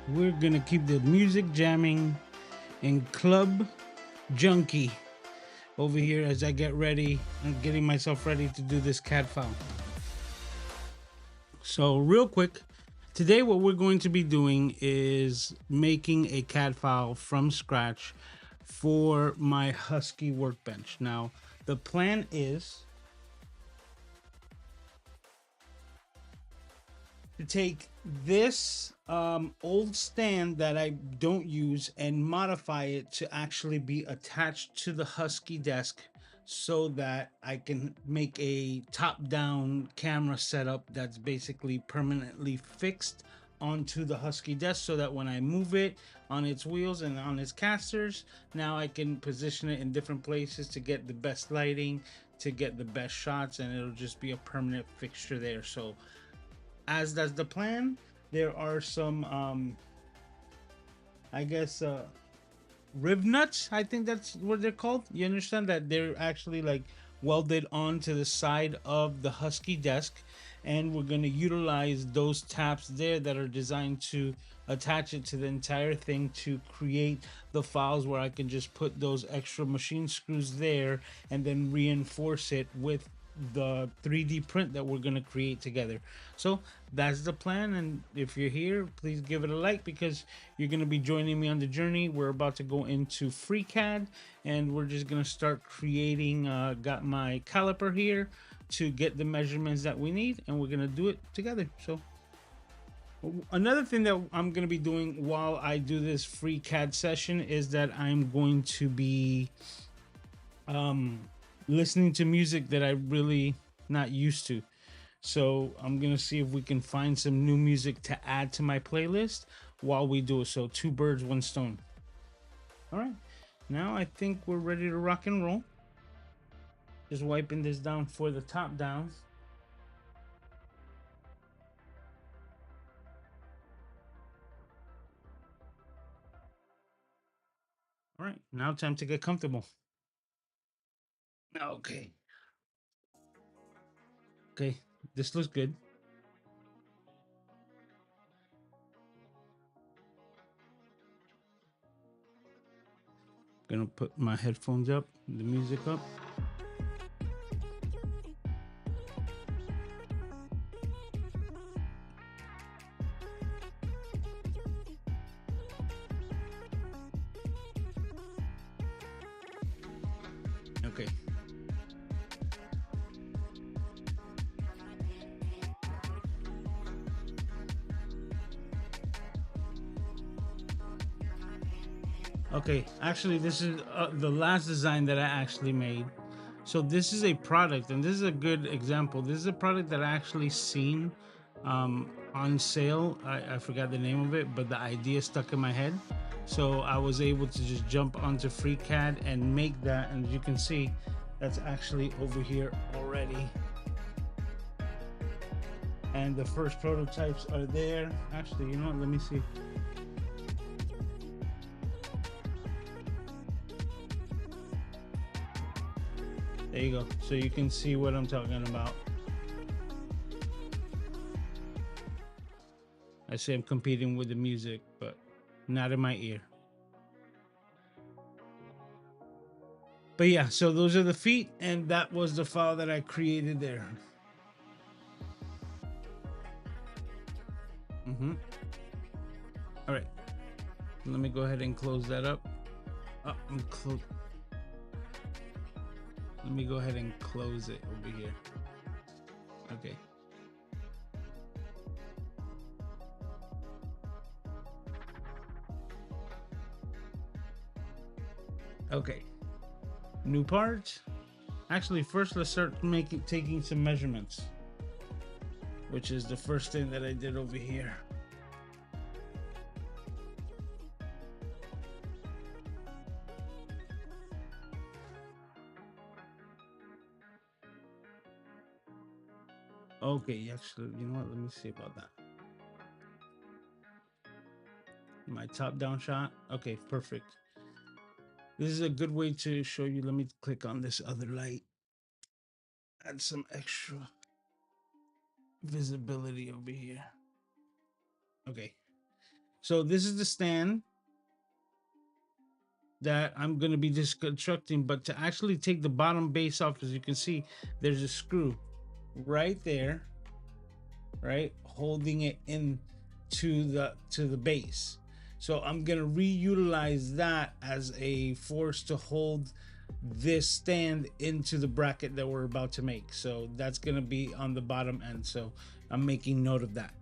we're gonna keep the music jamming in Club Junkie over here as I get ready and getting myself ready to do this CAD file. So real quick, today what we're going to be doing is making a CAD file from scratch for my Husky workbench. Now, the plan is to take this old stand that I don't use and modify it to actually be attached to the Husky desk so that I can make a top-down camera setup that's basically permanently fixed onto the Husky desk so that when I move it on its wheels and on its casters, now I can position it in different places to get the best lighting, to get the best shots, and it'll just be a permanent fixture there. So as that's the plan, there are some I guess rib nuts, I think that's what they're called. You understand that they're actually like welded onto the side of the Husky desk, and we're going to utilize those taps there that are designed to attach it to the entire thing to create the files where I can just put those extra machine screws there and then reinforce it with the 3D print that we're going to create together. So that's the plan, and if you're here, please give it a like because you're going to be joining me on the journey. We're about to go into FreeCAD and we're just going to start creating. Got my caliper here to get the measurements that we need, and we're going to do it together. So another thing that I'm going to be doing while I do this FreeCAD session is that I'm going to be listening to music that I really not used to. So I'm gonna see if we can find some new music to add to my playlist while we do it. So two birds, one stone. All right, now I think we're ready to rock and roll. Just wiping this down for the top downs. All right, now time to get comfortable. Okay, okay, this looks good. Gonna put my headphones up, the music up. Okay. Okay, actually, this is the last design that I actually made. So this is a product, and this is a good example. This is a product that I actually seen on sale. I forgot the name of it, but the idea stuck in my head. So I was able to just jump onto FreeCAD and make that. And as you can see, that's actually over here already. And the first prototypes are there. Actually, you know what? Let me see. There you go. So you can see what I'm talking about. I say I'm competing with the music, but not in my ear. But yeah, so those are the feet, and that was the file that I created there. All right, let me go ahead and close that up. I'm close. Let me go ahead and close it over here. Okay. Okay. New parts. Actually, first let's start taking some measurements, which is the first thing that I did over here. Okay, actually, you know what? Let me see about that. My top down shot. Okay, perfect. This is a good way to show you. Let me click on this other light. Add some extra visibility over here. Okay. So this is the stand that I'm going to be just constructing, but to actually take the bottom base off, as you can see, there's a screw right there, right, holding it in to the base. So I'm going to reutilize that as a force to hold this stand into the bracket that we're about to make. So that's going to be on the bottom end, so I'm making note of that.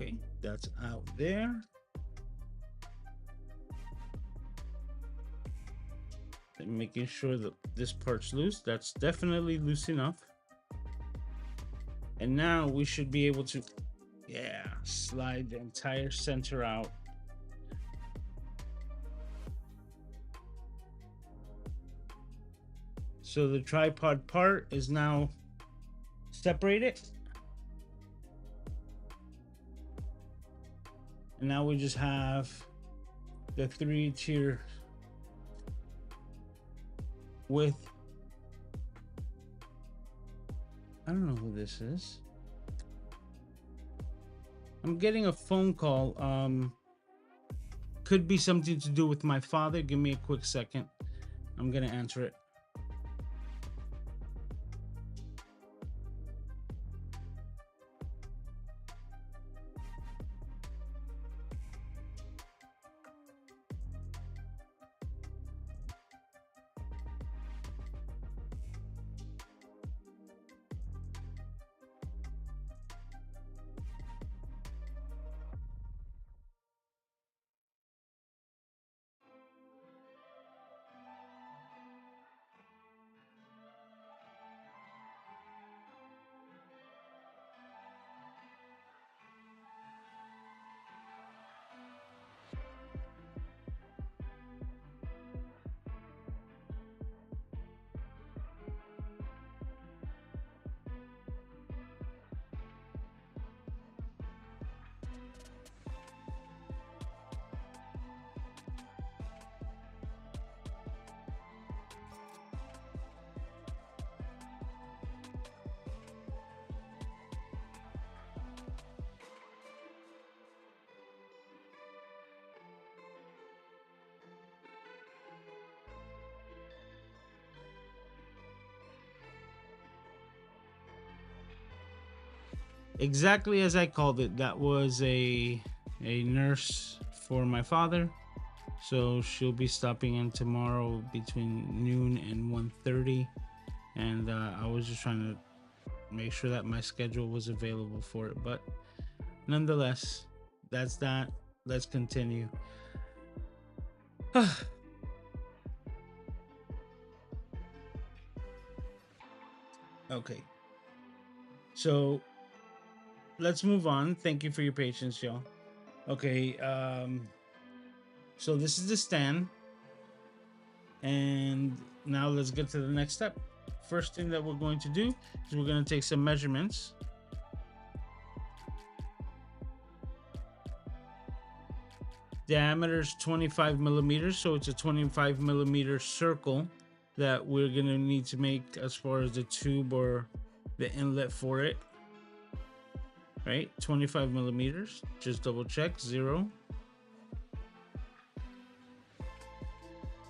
Okay, that's out there. And making sure that this part's loose. That's definitely loose enough. And now we should be able to, yeah, slide the entire center out. So the tripod part is now separated. And now we just have the 3-tier with, I don't know who this is. I'm getting a phone call. Could be something to do with my father. Give me a quick second. I'm gonna answer it. Exactly as I called it. That was a nurse for my father. So she'll be stopping in tomorrow between noon and 1:30. And I was just trying to make sure that my schedule was available for it. But nonetheless, that's that. Let's continue. Okay. So let's move on. Thank you for your patience, y'all. Okay. So this is the stand. And now let's get to the next step. First thing that we're going to do is we're going to take some measurements. Diameter is 25 millimeters, so it's a 25 millimeter circle that we're going to need to make as far as the tube or the inlet for it. Right, 25 millimeters. Just double check. 0.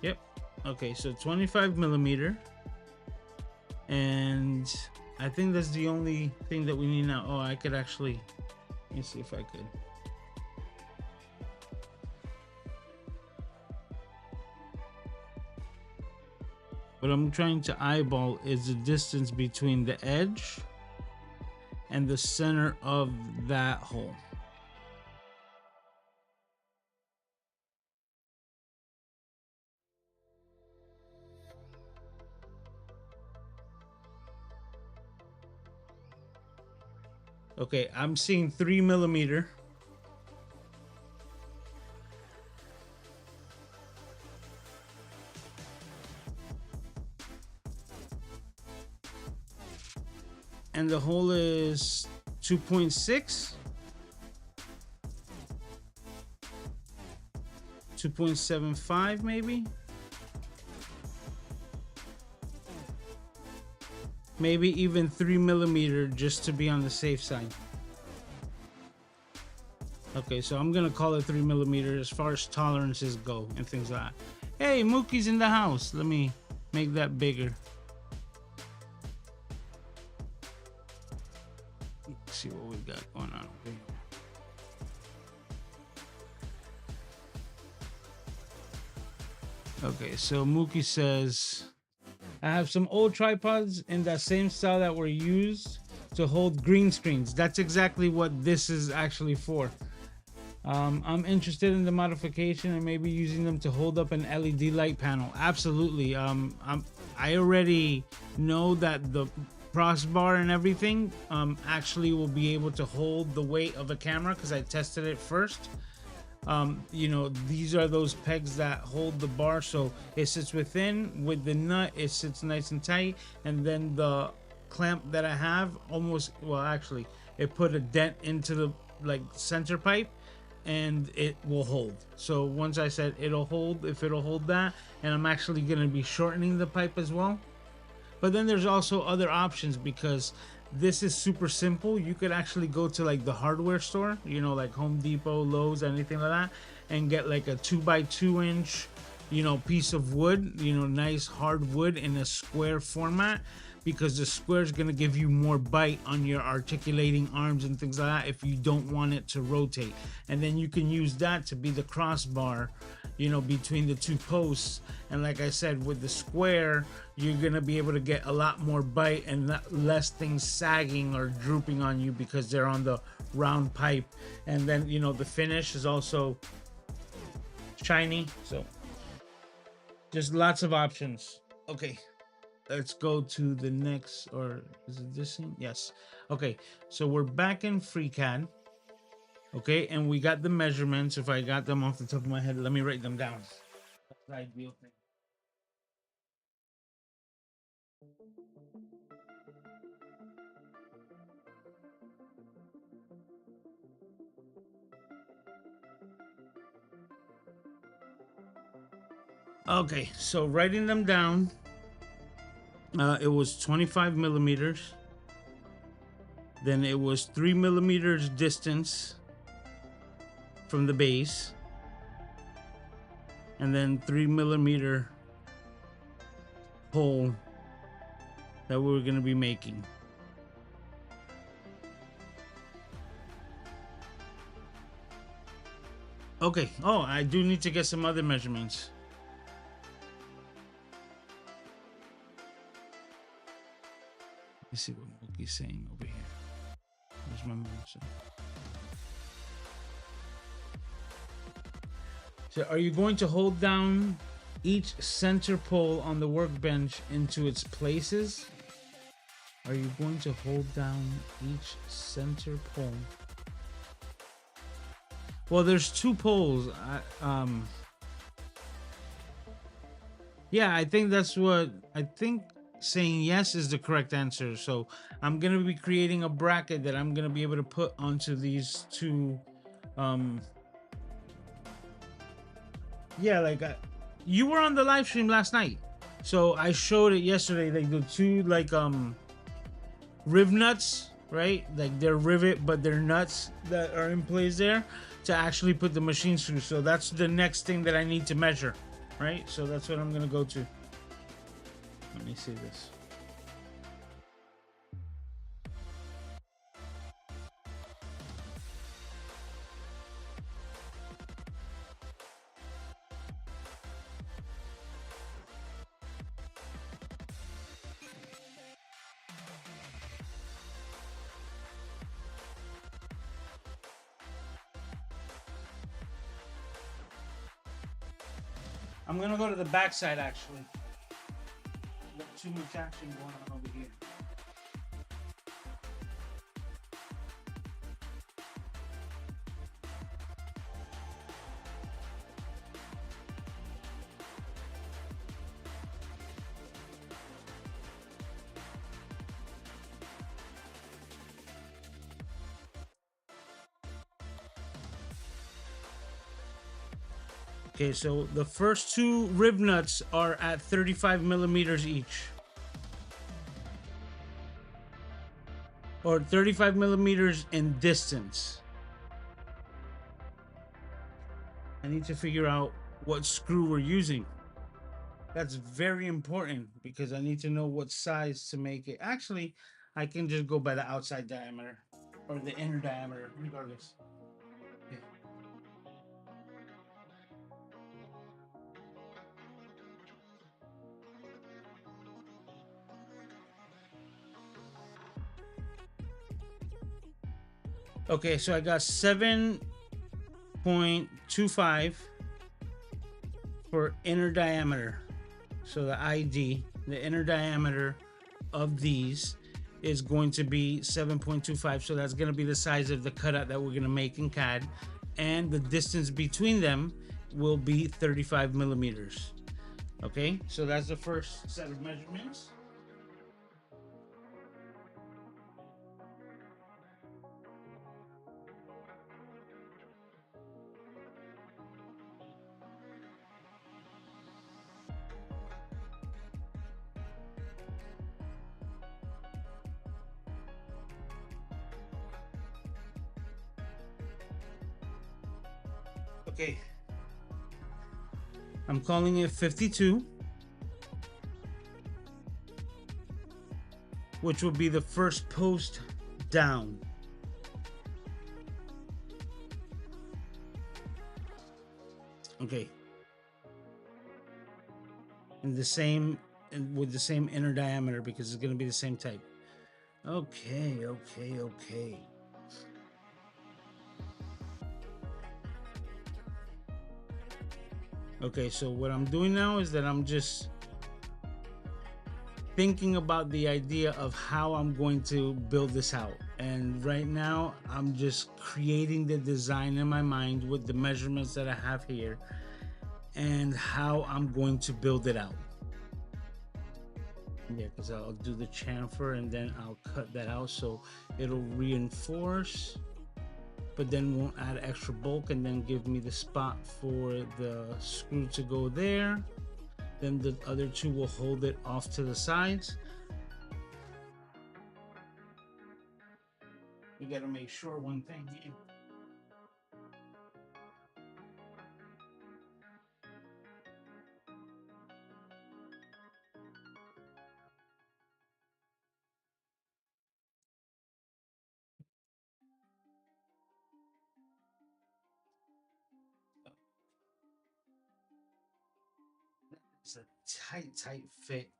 Yep. Okay, so 25 millimeter. And I think that's the only thing that we need now. Oh, I could actually, let me see if I could. What I'm trying to eyeball is the distance between the edge and the center of that hole. Okay, I'm seeing 3 millimeter. And the hole is 2.6. 2.75 maybe. Maybe even 3mm just to be on the safe side. Okay, so I'm gonna call it 3mm as far as tolerances go and things like that. Hey, Mookie's in the house. Let me make that bigger. Let's see what we got going on over here. Okay, so Mookie says, I have some old tripods in that same style that were used to hold green screens. That's exactly what this is actually for. I'm interested in the modification and maybe using them to hold up an LED light panel. Absolutely. I already know that the crossbar and everything actually will be able to hold the weight of a camera because I tested it first. You know, these are those pegs that hold the bar, so it sits within. With the nut, it sits nice and tight, and then the clamp that I have almost, well, actually, it put a dent into the like center pipe, and it will hold. So once I said it'll hold, if it'll hold that, and I'm actually gonna be shortening the pipe as well. But then there's also other options because this is super simple. You could actually go to like the hardware store, you know, like Home Depot, Lowe's, anything like that, and get like a 2x2 inch, you know, piece of wood, you know, nice hard wood in a square format, because the square is going to give you more bite on your articulating arms and things like that if you don't want it to rotate. And then you can use that to be the crossbar, you know, between the two posts. And like I said, with the square, you're going to be able to get a lot more bite and less things sagging or drooping on you because they're on the round pipe. And then, you know, the finish is also shiny. So just lots of options. Okay. Let's go to the next, or is it this thing? Yes. Okay, so we're back in FreeCAD. Okay, and we got the measurements. If I got them off the top of my head, let me write them down. That's the ideal thing. Okay, so writing them down, it was 25mm. Then it was 3mm distance from the base, and then 3mm hole that we were going to be making. Okay. Oh, I do need to get some other measurements. Let's see what Mookie's saying over here. Where's my mouse? So are you going to hold down each center pole on the workbench into its places? Are you going to hold down each center pole? Well, there's two poles. Yeah, I think that's what I think. Saying yes is the correct answer. So I'm gonna be creating a bracket that I'm gonna be able to put onto these two. Yeah, like you were on the live stream last night, so I showed it yesterday. Like the two like riv nuts, right? Like they're rivet, but they're nuts that are in place there to actually put the machine through. So that's the next thing that I need to measure, right? So that's what I'm gonna go to. Let me see this. I'm gonna go to the back side actually. Got too much action going on over here. Okay, so the first two rib nuts are at 35 millimeters each, or 35 millimeters in distance. I need to figure out what screw we're using. That's very important because I need to know what size to make it. Actually, I can just go by the outside diameter or the inner diameter, regardless. Okay. Okay, so I got 7.25 for inner diameter. So the ID, the inner diameter of these is going to be 7.25. So that's going to be the size of the cutout that we're going to make in CAD. And the distance between them will be 35 millimeters. Okay, so that's the first set of measurements. Okay, I'm calling it 52, which will be the first post down. Okay, and the same, and with the same inner diameter because it's going to be the same type. Okay. Okay, so what I'm doing now is that I'm just thinking about the idea of how I'm going to build this out. And right now, I'm just creating the design in my mind with the measurements that I have here and how I'm going to build it out. Yeah, because I'll do the chamfer and then I'll cut that out so it'll reinforce, but then won't add extra bulk and then give me the spot for the screw to go there. Then the other two will hold it off to the sides. We gotta make sure one thing here. It's a tight fit.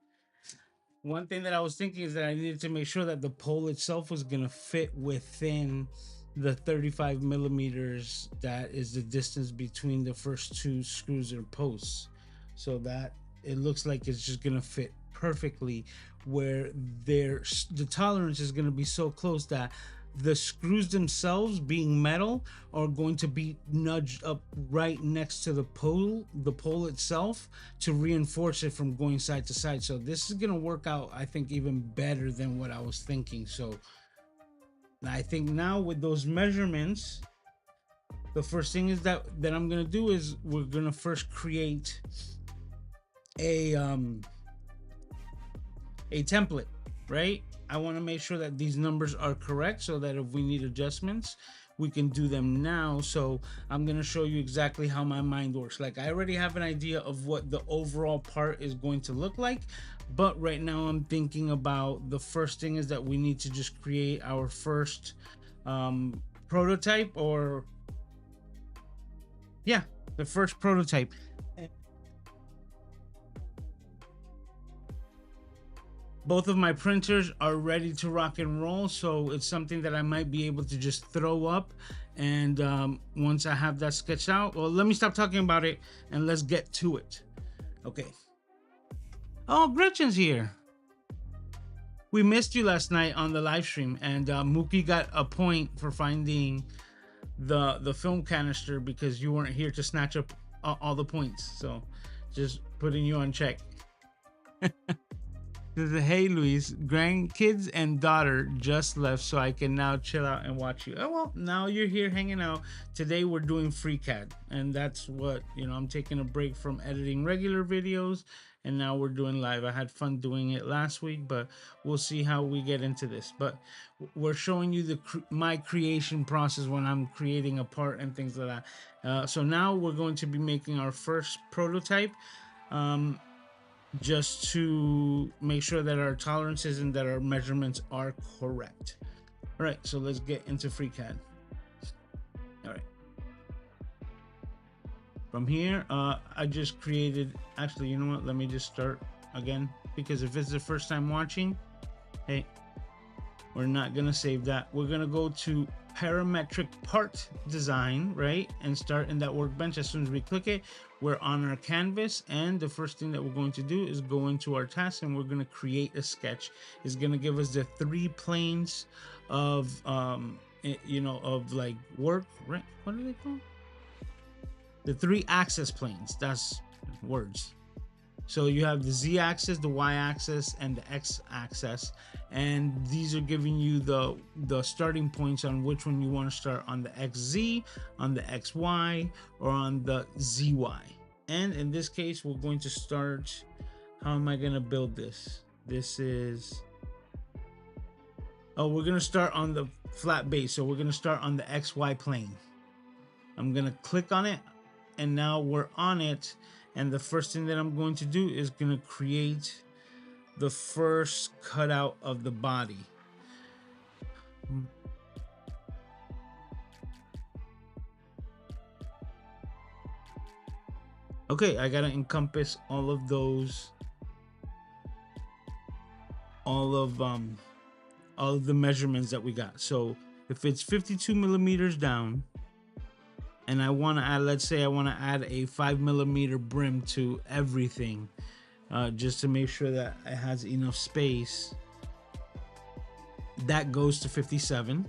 One thing that I was thinking is that I needed to make sure that the pole itself was gonna fit within the 35 millimeters that is the distance between the first two screws or posts, so that it looks like it's just gonna fit perfectly, where the tolerance is gonna be so close that the screws themselves, being metal, are going to be nudged up right next to the pole itself, to reinforce it from going side to side. So this is going to work out, I think, even better than what I was thinking. So I think now with those measurements, the first thing is that I'm going to do is we're going to first create a template, right? I want to make sure that these numbers are correct so that if we need adjustments, we can do them now. So I'm going to show you exactly how my mind works. Like, I already have an idea of what the overall part is going to look like, but right now I'm thinking about the first thing is that we need to just create our first prototype, or yeah, the first prototype. Both of my printers are ready to rock and roll, so it's something that I might be able to just throw up. And once I have that sketched out, well, let me stop talking about it and let's get to it. Okay. Oh, Gretchen's here. We missed you last night on the live stream, and Mookie got a point for finding the film canister because you weren't here to snatch up all the points. So just putting you on check. Says, hey Luis, grandkids and daughter just left, so I can now chill out and watch you. Oh well, now you're here hanging out. Today we're doing FreeCAD, and that's what I'm taking a break from editing regular videos, and now we're doing live. I had fun doing it last week, but we'll see how we get into this. But we're showing you my creation process when I'm creating a part and things like that. So now we're going to be making our first prototype. Just to make sure that our tolerances and that our measurements are correct. All right, so let's get into FreeCAD. All right. From here, I just created, actually, you know what? Let me just start again, because if it's the first time watching, hey, we're not gonna save that. We're gonna go to parametric part design, right? And start in that workbench. As soon as we click it, we're on our canvas, and the first thing that we're going to do is go into our task, and we're going to create a sketch. It's going to give us the 3 planes of of like work, right? What are they called? The 3 axis planes. That's words. So you have the z-axis, the y-axis, and the x-axis, and these are giving you the starting points on which one you want to start, on the xz, on the xy, or on the zy. And in this case, we're going to start. How am I going to build this? This is, we're going to start on the flat base. So we're going to start on the xy plane. I'm going to click on it, and now we're on it. And the first thing that I'm going to do is going to create the first cutout of the body. Okay, I gotta encompass all of those, all of the measurements that we got. So if it's 52 millimeters down, and I want to add, let's say I want to add a 5 millimeter brim to everything, just to make sure that it has enough space. That goes to 57.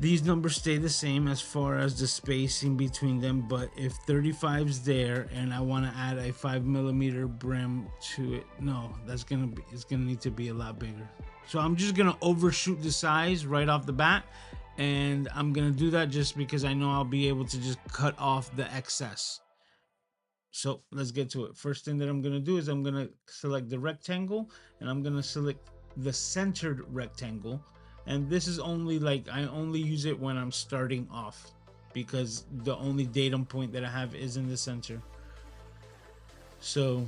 These numbers stay the same as far as the spacing between them, but if 35 is there and I want to add a 5 millimeter brim to it, no, it's gonna need to be a lot bigger. So I'm just gonna overshoot the size right off the bat, and I'm gonna do that just because I know I'll be able to just cut off the excess. So let's get to it. First thing that I'm gonna do is I'm gonna select the rectangle, and I'm gonna select the centered rectangle. And this is only I only use it when I'm starting off, because the only datum point that I have is in the center. So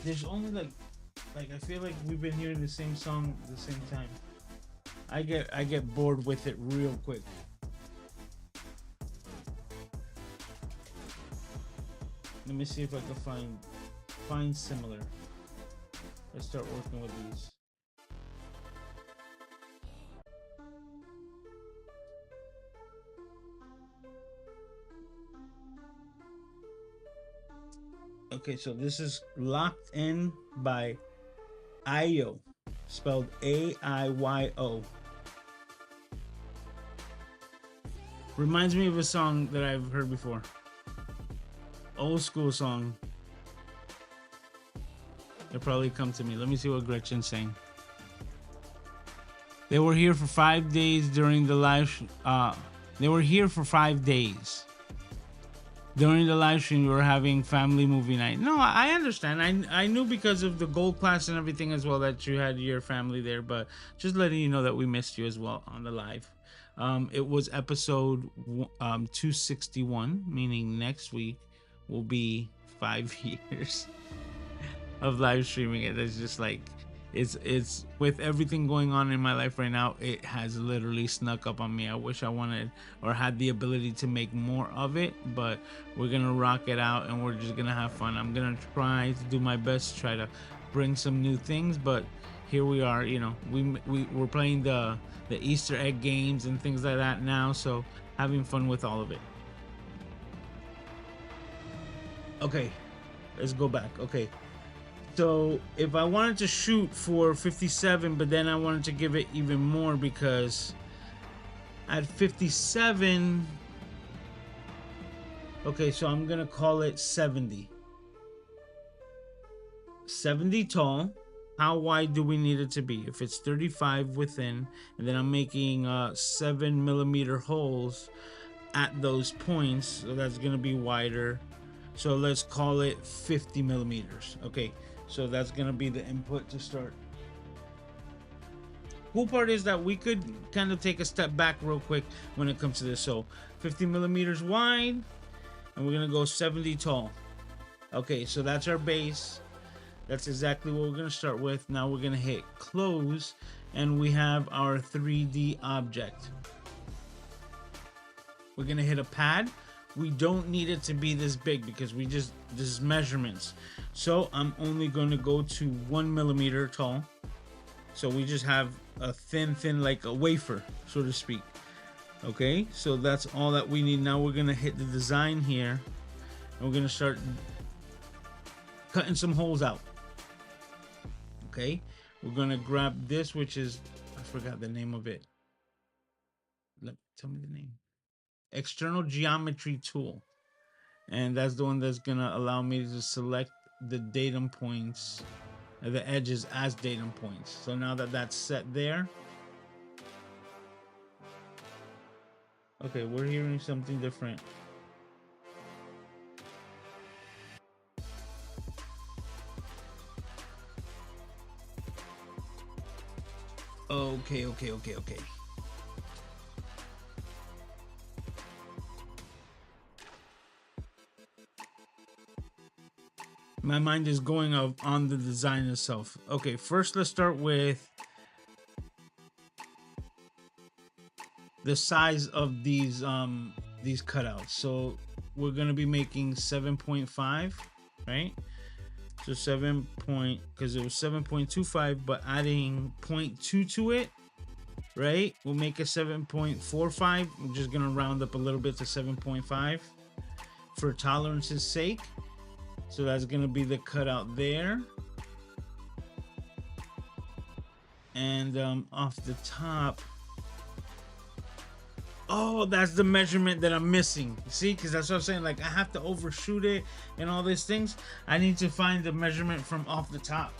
there's only I feel like we've been hearing the same song at the same time. I get bored with it real quick. Let me see if I can find similar. Let's start working with these. Okay, so this is Locked In by Ayo, spelled A-I-Y-O. Reminds me of a song that I've heard before. Old school song. It'll probably come to me. Let me see what Gretchen's saying. They were here for 5 days during the live. They were here for 5 days. During the live stream, we were having family movie night. No, I understand. I knew because of the gold class and everything as well that you had your family there. But just letting you know that we missed you as well on the live. It was episode 261, meaning next week will be 5 years of live streaming it. It's just it's with everything going on in my life right now, it has literally snuck up on me. I wish I wanted or had the ability to make more of it, but we're gonna rock it out and we're just gonna have fun. I'm gonna try to do my best to try to bring some new things, but here we are. We're playing the Easter egg games and things like that now, so having fun with all of it. Okay, let's go back. Okay, so if I wanted to shoot for 57, but then I wanted to give it even more, because at 57 Okay, so I'm gonna call it 70. 70 tall. How wide do we need it to be? If it's 35 within, and then I'm making 7mm holes at those points, so that's gonna be wider. So let's call it 50mm. Okay, so that's gonna be the input to start. Cool part is that we could kind of take a step back real quick when it comes to this. So 50mm wide, and we're gonna go 70 tall. Okay, so that's our base. That's exactly what we're gonna start with. Now we're gonna hit close, and we have our 3D object. We're gonna hit a pad. We don't need it to be this big because this is measurements. So I'm only gonna go to 1mm tall. So we just have a thin, like a wafer, so to speak. Okay, so that's all that we need. Now we're gonna hit the design here, and we're gonna start cutting some holes out. Okay, we're gonna grab this, which is, I forgot the name of it. Tell me the name. External geometry tool, and that's the one that's gonna allow me to select the datum points, the edges as datum points. So now that that's set there, okay, we're hearing something different. Okay. My mind is going on the design itself. Okay, first let's start with the size of these cutouts. So we're gonna be making 7.5, right? So because it was 7.25, but adding 0.2 to it, right? We'll make it 7.45. I'm just gonna round up a little bit to 7.5 for tolerance's sake. So that's gonna be the cutout there. And off the top, oh, that's the measurement that I'm missing. See, because that's what I'm saying. Like, I have to overshoot it and all these things. I need to find the measurement from off the top.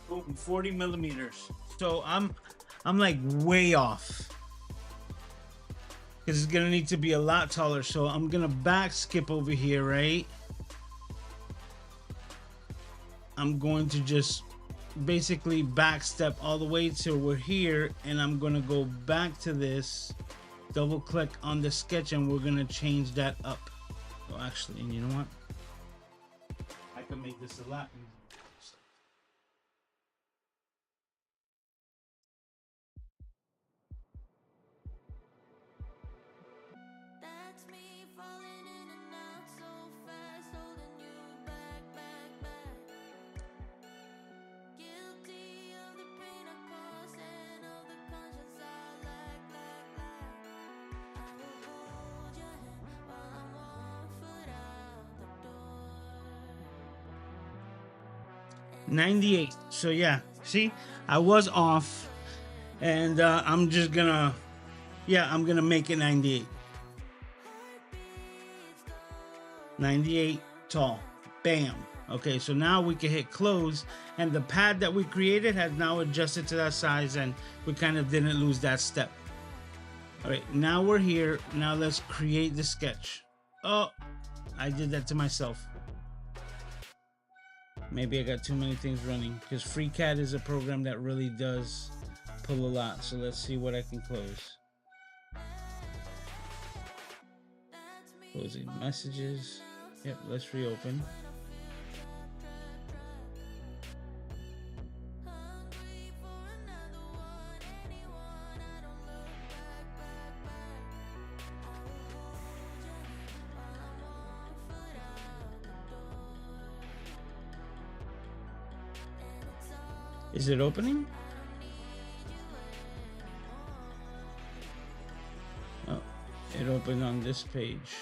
Boom, 40mm. So I'm like way off, because it's gonna need to be a lot taller. So I'm gonna back skip over here, right? I'm going to just basically back step all the way till we're here, and I'm gonna go back to this, double click on the sketch, and we're gonna change that up. Oh, actually, and you know what? I can make this a lot easier. $98. So yeah, see, I was off, and I'm just gonna, I'm gonna make it 98. 98 tall. Bam. Okay, so now we can hit close, and the pad that we created has now adjusted to that size, and we kind of didn't lose that step. All right, now we're here. Now let's create the sketch. Oh, I did that to myself. Maybe I got too many things running, because FreeCAD is a program that really does pull a lot. So let's see what I can close. Closing messages. Yep, let's reopen. Is it opening? Oh, it opened on this page.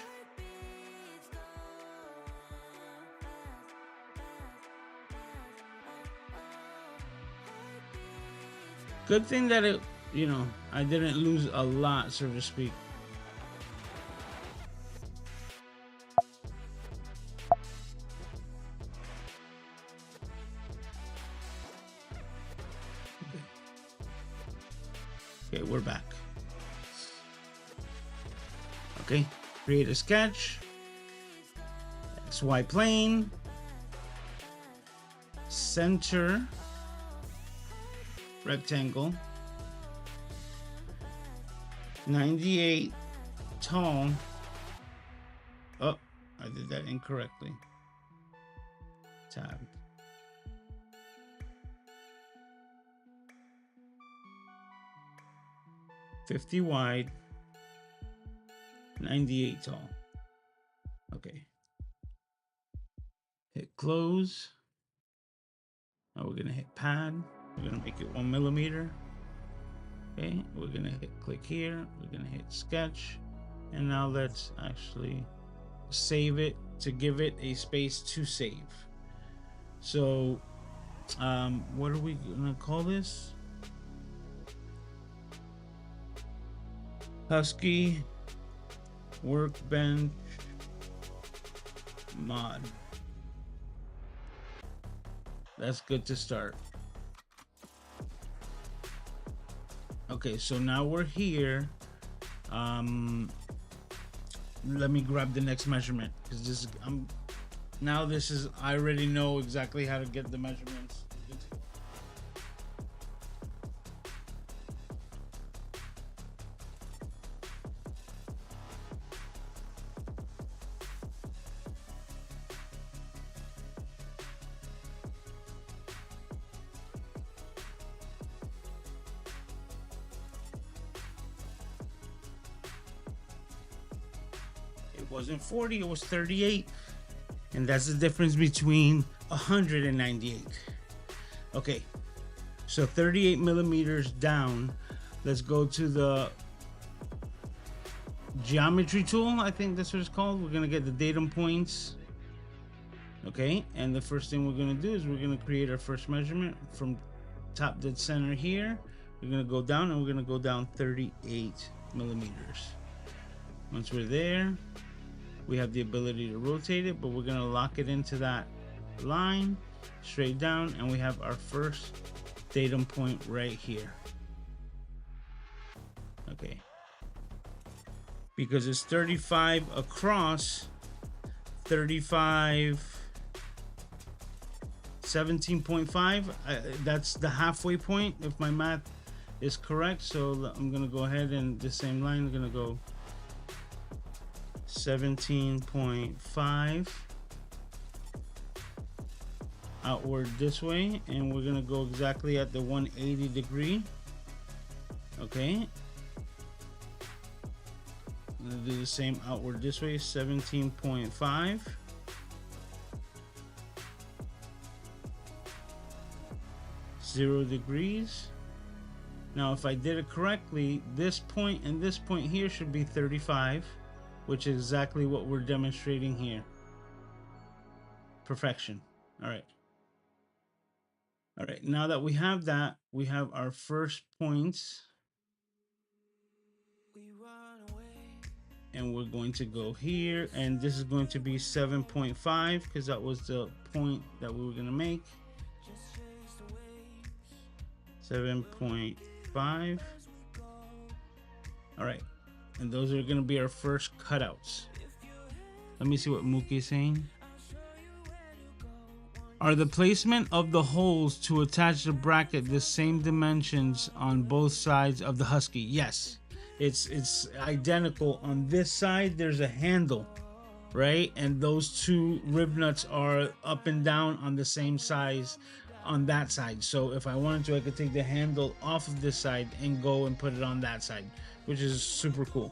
Good thing that it, you know, I didn't lose a lot, so to speak. Okay, we're back. Okay, create a sketch. XY plane. Center. Rectangle. 98 tall. Oh, I did that incorrectly. Tab. 50 wide, 98 tall. Okay. Hit close. Now we're gonna hit pad. We're gonna make it 1 millimeter. Okay, we're gonna hit click here. We're gonna hit sketch. And now let's actually save it to give it a space to save. So, what are we gonna call this? Husky Workbench mod. That's good to start. Okay, so now we're here. Let me grab the next measurement because this is I already know exactly how to get the measurements. It wasn't 40, it was 38. And that's the difference between 198. Okay, so 38 millimeters down. Let's go to the geometry tool. I think that's what it's called. We're gonna get the datum points. Okay, and the first thing we're gonna do is we're gonna create our first measurement from top dead center here. We're gonna go down and we're gonna go down 38 millimeters. Once we're there, we have the ability to rotate it, but we're gonna lock it into that line straight down, and we have our first datum point right here. Okay, because it's 35 across, 35 17.5, that's the halfway point if my math is correct. So I'm gonna go ahead and the same line, I'm gonna go 17.5 outward this way, and we're gonna go exactly at the 180 degree. Okay, I'm gonna do the same outward this way, 17.5. Zero degrees. Now if I did it correctly, this point and this point here should be 35, which is exactly what we're demonstrating here. Perfection. All right, now that we have that, we have our first points, and we're going to go here, and this is going to be 7.5 because that was the point that we were going to make. 7.5. All right, and those are going to be our first cutouts. Let me see what Mookie is saying. Are the placement of the holes to attach the bracket the same dimensions on both sides of the Husky? Yes, it's identical. On this side there's a handle, right, and those two rib nuts are up and down on the same size on that side. So if I wanted to, I could take the handle off of this side and go and put it on that side, which is super cool.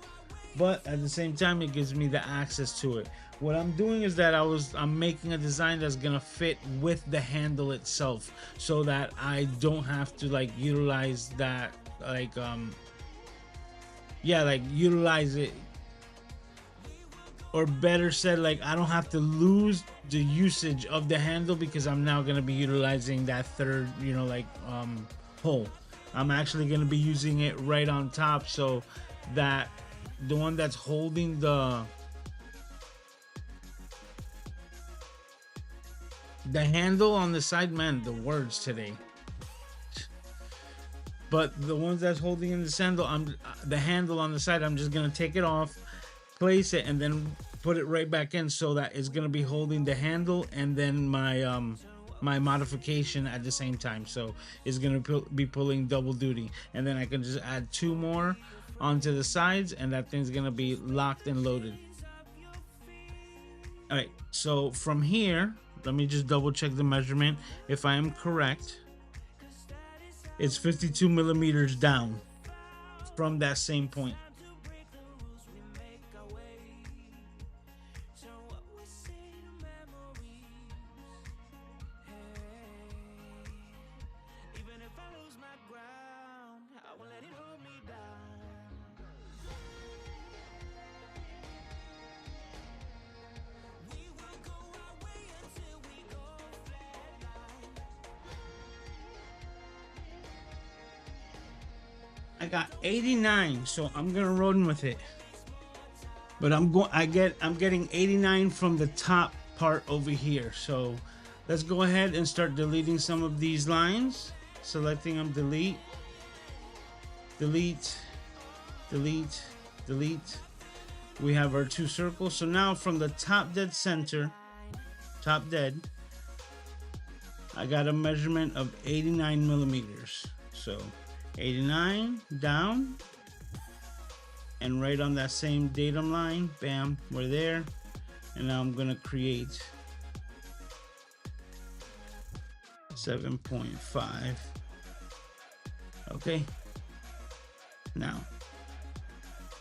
But at the same time, it gives me the access to it. What I'm doing is that I'm making a design that's gonna fit with the handle itself, so that I don't have to like utilize that, like utilize it, or better said, like I don't have to lose the usage of the handle because I'm now gonna be utilizing that third, hole. I'm actually going to be using it right on top, so that the one that's holding the handle on the side, man, the words today. But the ones that's holding in the sandal, the handle on the side, I'm just gonna take it off, place it, and then put it right back in, so that it's gonna be holding the handle and then my modification at the same time. So it's gonna be pulling double duty, and then I can just add 2 more onto the sides, and that thing's gonna be locked and loaded. All right, so from here, let me just double check the measurement. If I am correct, it's 52 millimeters down from that same point. I got 89, so I'm gonna run with it. But I'm getting 89 from the top part over here. So let's go ahead and start deleting some of these lines. Selecting them, delete, delete, delete, delete. We have our 2 circles. So now from the top dead center, top dead, I got a measurement of 89 millimeters. So 89 down, and right on that same datum line, bam, we're there. And now I'm gonna create 7.5. Okay, now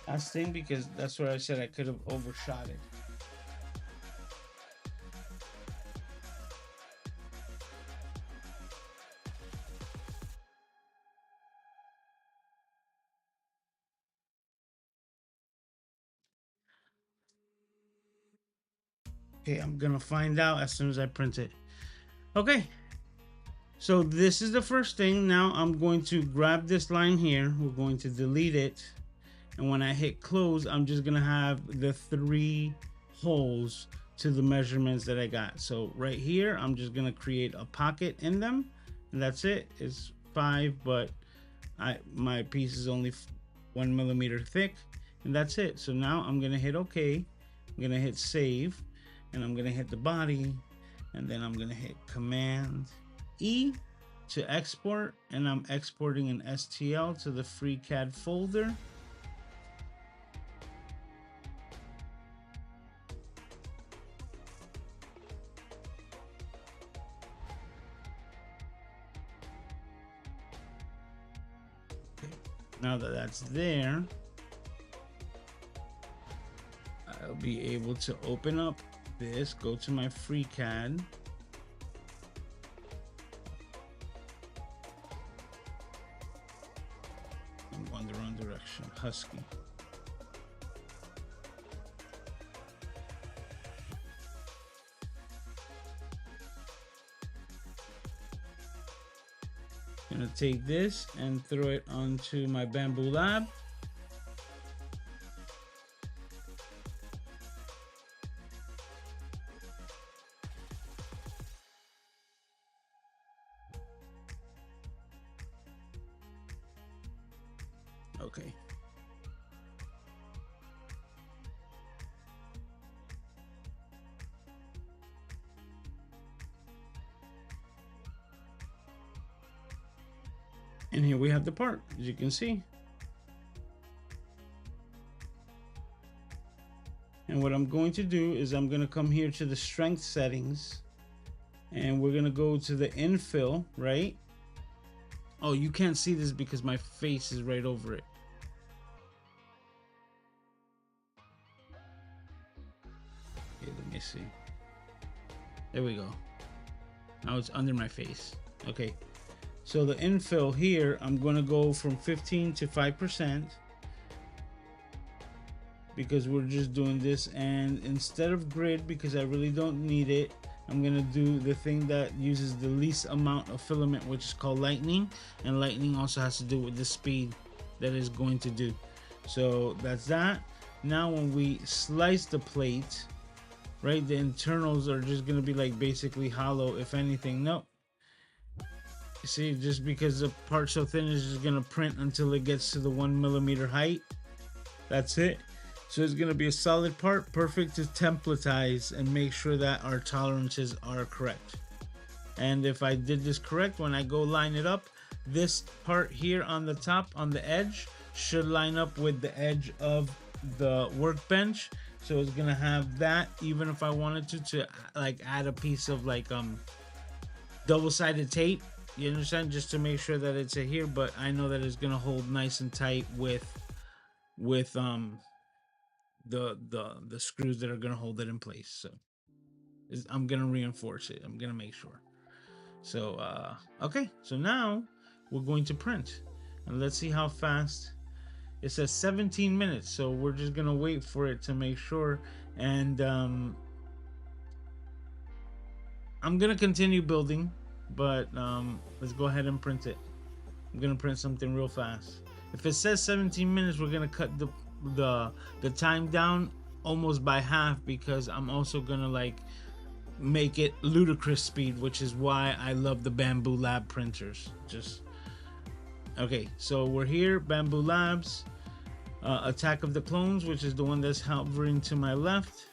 last thing, because that's where I said I could have overshot it. Okay, I'm gonna find out as soon as I print it. Okay, so this is the first thing. Now I'm going to grab this line here. We're going to delete it. And when I hit close, I'm just gonna have the 3 holes to the measurements that I got. So right here, I'm just gonna create a pocket in them. And that's it. It's 5, but my piece is only 1 millimeter thick. And that's it. So now I'm gonna hit OK. I'm gonna hit save. And I'm gonna hit the body, and then I'm gonna hit Command E to export, and I'm exporting an STL to the FreeCAD folder. Okay. Now that that's there, I'll be able to open up this, go to my FreeCAD, I'm going the wrong direction, Husky. I'm gonna take this and throw it onto my Bamboo Lab. Okay. And here we have the part, as you can see. And what I'm going to do is I'm going to come here to the strength settings, and we're going to go to the infill, right? Oh, you can't see this because my face is right over it. Okay, let me see. There we go. Now it's under my face. Okay. So the infill here, I'm going to go from 15 to 5% because we're just doing this. And instead of grid, because I really don't need it, I'm gonna do the thing that uses the least amount of filament, which is called lightning, and lightning also has to do with the speed that is going to do. So that's that. Now when we slice the plate, right, the internals are just gonna be like basically hollow, if anything. Nope. You see, just because the part's so thin, is just gonna print until it gets to the 1 mm height. That's it. So it's gonna be a solid part, perfect to templatize and make sure that our tolerances are correct. And if I did this correct, when I go line it up, this part here on the top, on the edge, should line up with the edge of the workbench. So it's gonna have that, even if I wanted to like add a piece of like double-sided tape, you understand, just to make sure that it's here. But I know that it's gonna hold nice and tight with the screws that are gonna hold it in place. So I'm gonna reinforce it. I'm gonna make sure. So okay, so now we're going to print, and let's see how fast. It says 17 minutes, so we're just gonna wait for it to make sure. And I'm gonna continue building, but let's go ahead and print it. I'm gonna print something real fast. If it says 17 minutes, we're gonna cut the time down almost by half, because I'm also gonna like make it ludicrous speed, which is why I love the Bamboo Lab printers. Just okay, so we're here, Bamboo Labs, Attack of the Clones, which is the one that's hovering to my left,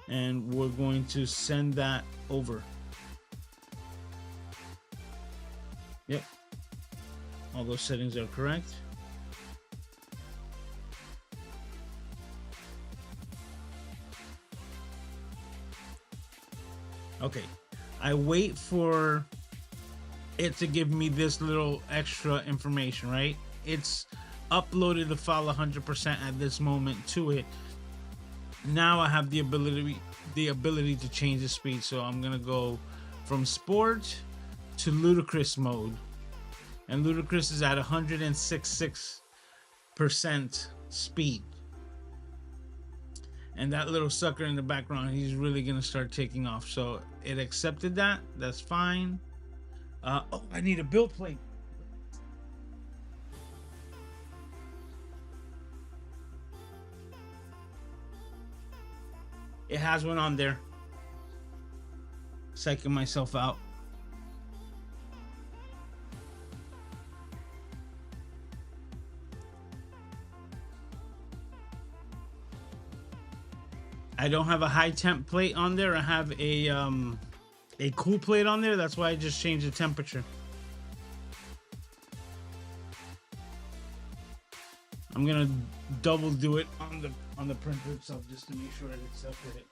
and we're going to send that over. Yep, all those settings are correct. Okay, I wait for it to give me this little extra information, right? It's uploaded the file 100% at this moment to it. Now I have the ability to change the speed. So I'm gonna go from sport to ludicrous mode, and ludicrous is at 166% speed. And that little sucker in the background, he's really gonna start taking off. So it accepted that. That's fine. Oh, I need a build plate. It has one on there. Psyching myself out. I don't have a high temp plate on there. I have a cool plate on there. That's why I just changed the temperature. I'm gonna double do it on the printer itself just to make sure it accepted it.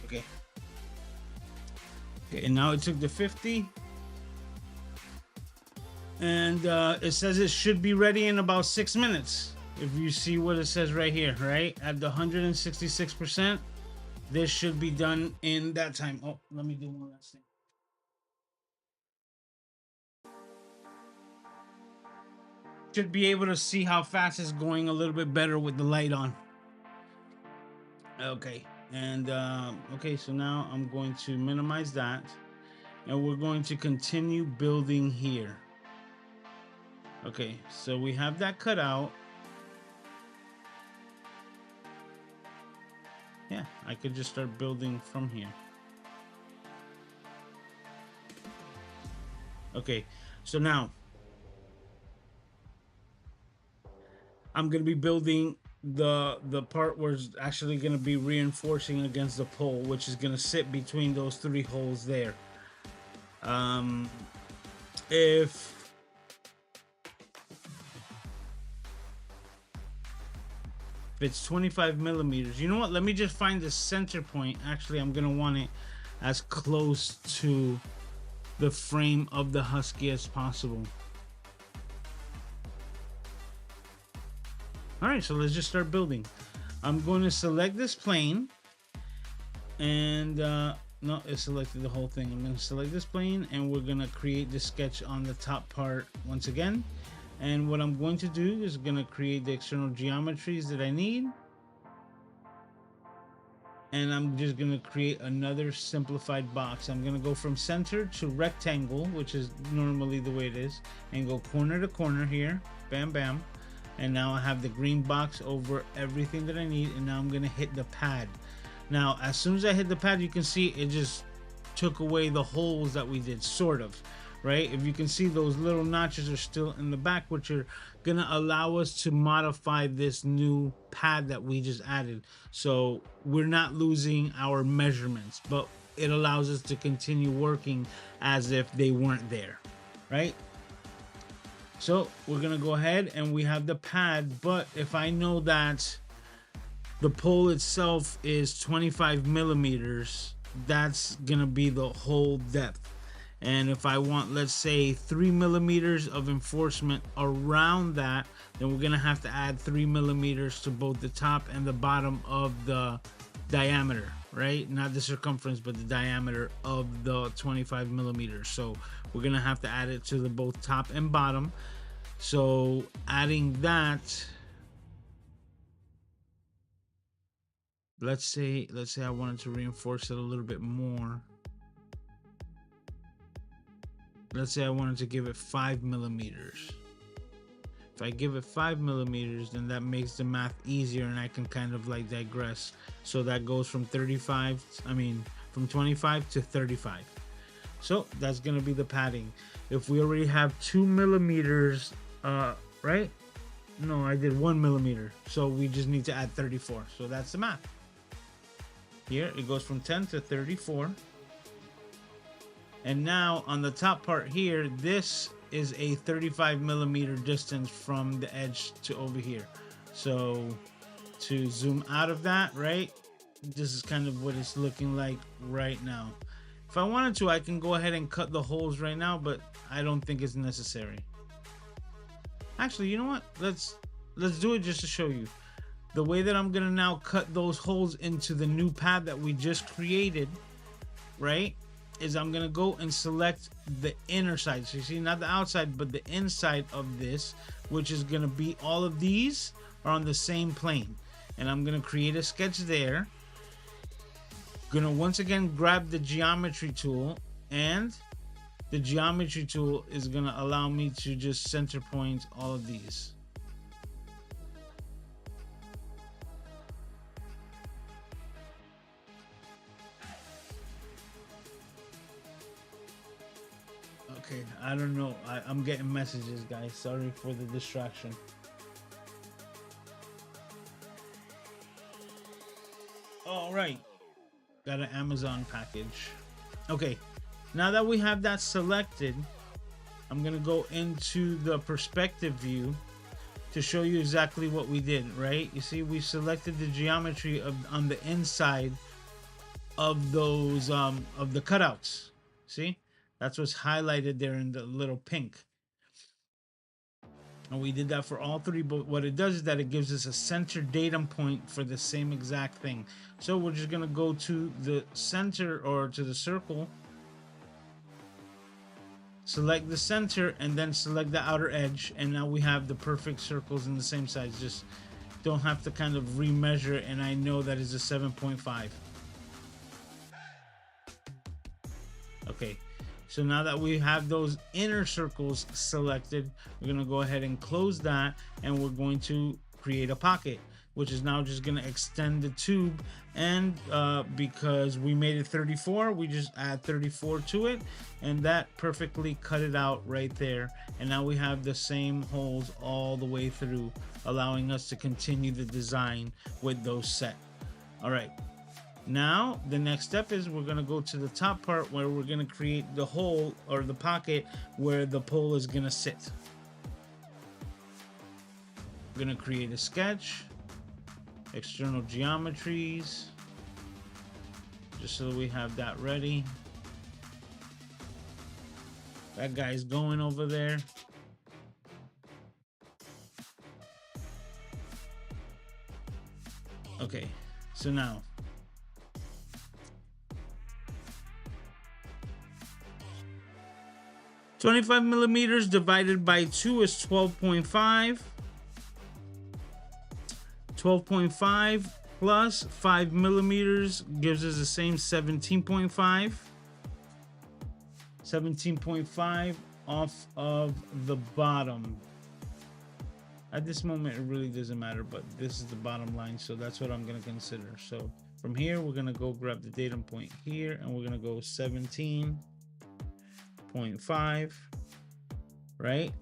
Okay. Okay, and now it took the 50. And it says it should be ready in about 6 minutes. If you see what it says right here, right? At the 166%, this should be done in that time. Oh, let me do one last thing. Should be able to see how fast it's going a little bit better with the light on. Okay, and okay, so now I'm going to minimize that, and we're going to continue building here. Okay, so we have that cut out. Yeah, I could just start building from here. Okay, so now I'm gonna be building the part where it's actually gonna be reinforcing against the pole, which is gonna sit between those 3 holes there. If it's 25 millimeters, you know what? Let me just find the center point. Actually, I'm gonna want it as close to the frame of the Husky as possible. All right, so let's just start building. I'm going to select this plane, and No, it selected the whole thing. I'm going to select this plane and we're going to create the sketch on the top part once again. And what I'm going to do is going to create the external geometries that I need. And I'm just going to create another simplified box. I'm going to go from center to rectangle, which is normally the way it is, and go corner to corner here. Bam, bam. And now I have the green box over everything that I need. And now I'm going to hit the pad. Now, as soon as I hit the pad, you can see it just took away the holes that we did, sort of. Right? If you can see, those little notches are still in the back, which are gonna allow us to modify this new pad that we just added. So we're not losing our measurements, but it allows us to continue working as if they weren't there, right? So we're gonna go ahead and we have the pad, but if I know that the pole itself is 25 millimeters, that's gonna be the whole depth. And if I want, let's say, 3 millimeters of enforcement around that, then we're gonna have to add 3 millimeters to both the top and the bottom of the diameter, right? Not the circumference, but the diameter of the 25 millimeters. So we're gonna have to add it to the both top and bottom. So adding that, let's say I wanted to reinforce it a little bit more. Let's say I wanted to give it 5 millimeters. If I give it 5 millimeters, then that makes the math easier and I can kind of like digress. So that goes from from 25 to 35. So that's gonna be the padding. If we already have 2 millimeters, right? No, I did 1 millimeter. So we just need to add 34. So that's the math. Here it goes from 10 to 34. And now on the top part here, this is a 35 millimeter distance from the edge to over here. So to zoom out of that, right? This is kind of what it's looking like right now. If I wanted to, I can go ahead and cut the holes right now, but I don't think it's necessary. Actually, you know what? Let's do it just to show you. The way that I'm gonna now cut those holes into the new pad that we just created, right? Is I'm gonna go and select the inner side. So you see, not the outside, but the inside of this, which is gonna be all of these are on the same plane. And I'm gonna create a sketch there. Gonna once again grab the geometry tool, and the geometry tool is gonna allow me to just center point all of these. Okay, I don't know. I'm getting messages, guys. Sorry for the distraction. All right, got an Amazon package. Okay, now that we have that selected, I'm gonna go into the perspective view to show you exactly what we did. Right? You see, we selected the geometry on the inside of those of the cutouts. See? That's what's highlighted there in the little pink. And we did that for all three, but what it does is that it gives us a center datum point for the same exact thing. So we're just gonna go to the center or to the circle, select the center, and then select the outer edge, and now we have the perfect circles in the same size. Just don't have to kind of remeasure it, and I know that is a 7.5. Okay. So now that we have those inner circles selected, we're gonna go ahead and close that, and we're going to create a pocket, which is now just gonna extend the tube. And because we made it 34, we just add 34 to it, and that perfectly cut it out right there. And now we have the same holes all the way through, allowing us to continue the design with those set. All right. Now the next step is we're going to go to the top part where we're going to create the hole or the pocket where the pole is going to sit. We're going to create a sketch, external geometries, just so we have that ready. That guy's going over there. Okay, so now 25 millimeters divided by 2 is 12.5. 12.5 plus 5 millimeters gives us the same 17.5. 17.5 off of the bottom. At this moment, it really doesn't matter, but this is the bottom line, so that's what I'm going to consider. So from here, we're going to go grab the datum point here, and we're going to go 17.5, right?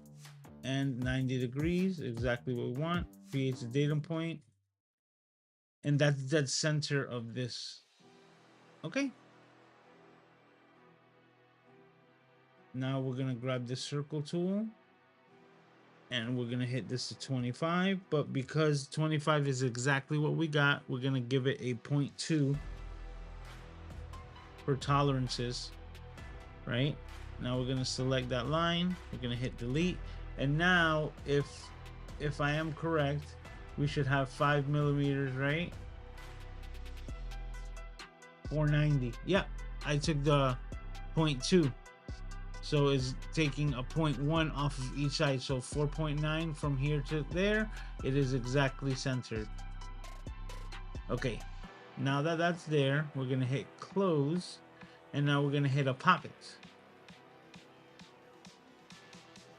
And 90 degrees, exactly what we want. Creates a datum point, and that's dead center of this. Okay. Now we're going to grab the circle tool, and we're gonna hit this to 25, but because 25 is exactly what we got, we're gonna give it a 0.2 for tolerances. Right now we're gonna select that line, we're gonna hit delete, and now if I am correct, we should have 5 millimeters, right? 490. Yeah, I took the 0.2. So it's taking a 0.1 off of each side. So 4.9 from here to there. It is exactly centered. Okay. Now that that's there, we're going to hit close. And now we're going to hit a pocket.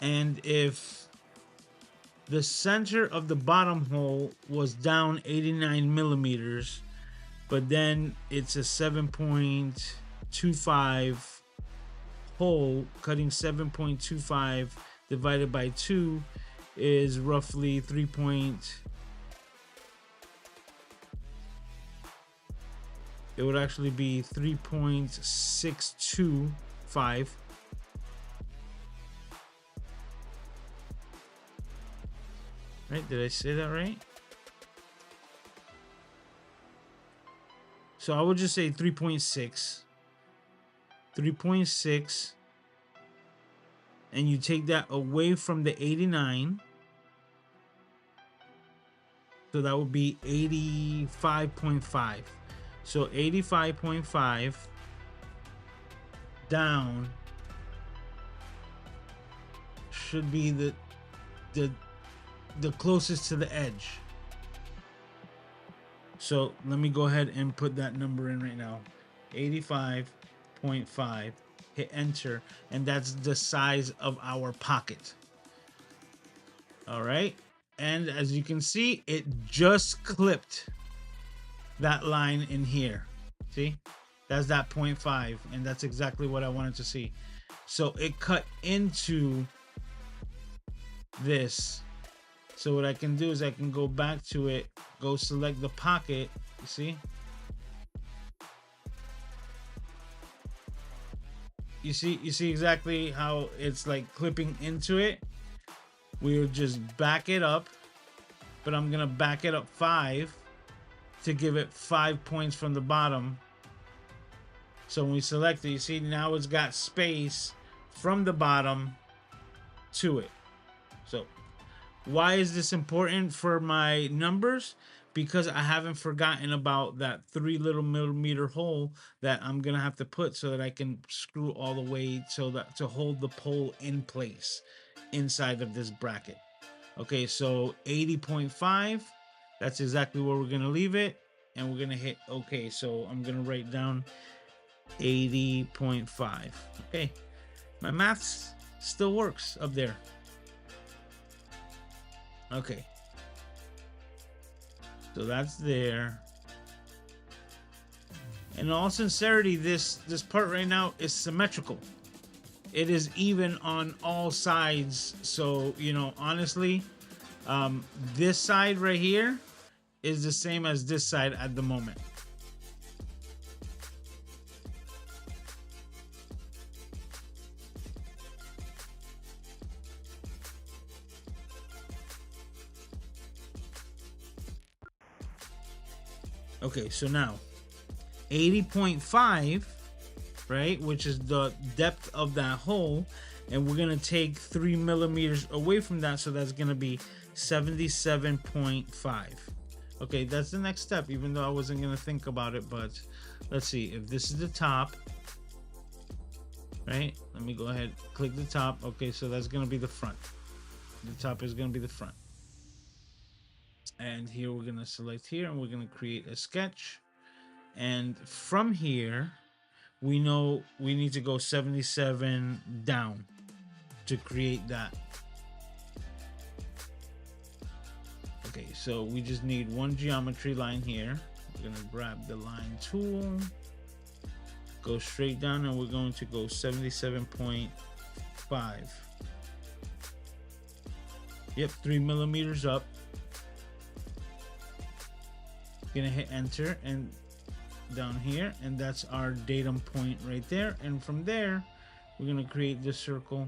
And if the center of the bottom hole was down 89 millimeters, but then it's a 7.25 hole, cutting 7.25 divided by 2 is roughly 3. It would actually be 3.625. Right? Did I say that right? So I would just say 3.6. 3.6, and you take that away from the 89, so that would be 85.5. So 85.5 down should be the closest to the edge. So let me go ahead and put that number in right now. 85.5, hit enter, and that's the size of our pocket. All right, and as you can see, it just clipped that line in here. See, that's that 0.5, and that's exactly what I wanted to see. So it cut into this. So what I can do is I can go back to it, go select the pocket, you see? You see exactly how it's like clipping into it. We'll just back it up, but I'm gonna back it up 5 to give it 5 points from the bottom. So when we select it, you see now it's got space from the bottom to it. So why is this important for my numbers? Because I haven't forgotten about that 3 little millimeter hole that I'm gonna have to put so that I can screw all the way so that to hold the pole in place inside of this bracket. Okay, so 80.5, that's exactly where we're gonna leave it, and we're gonna hit okay. So I'm gonna write down 80.5. Okay, my maths still works up there. Okay, so that's there. In all sincerity, this part right now is symmetrical. It is even on all sides. So, you know, honestly, this side right here is the same as this side at the moment. Okay, so now 80.5, right, which is the depth of that hole, and we're gonna take 3 millimeters away from that, so that's gonna be 77.5. Okay, that's the next step, even though I wasn't gonna think about it, but let's see. If this is the top, right? Let me go ahead, click the top. Okay, so that's gonna be the front. The top is gonna be the front. And here we're gonna select here and we're gonna create a sketch. And from here, we know we need to go 77 down to create that. Okay, so we just need one geometry line here. We're gonna grab the line tool, go straight down, and we're going to go 77.5. Yep, 3 millimeters up. Gonna hit enter and down here, and that's our datum point right there. And from there, we're gonna create this circle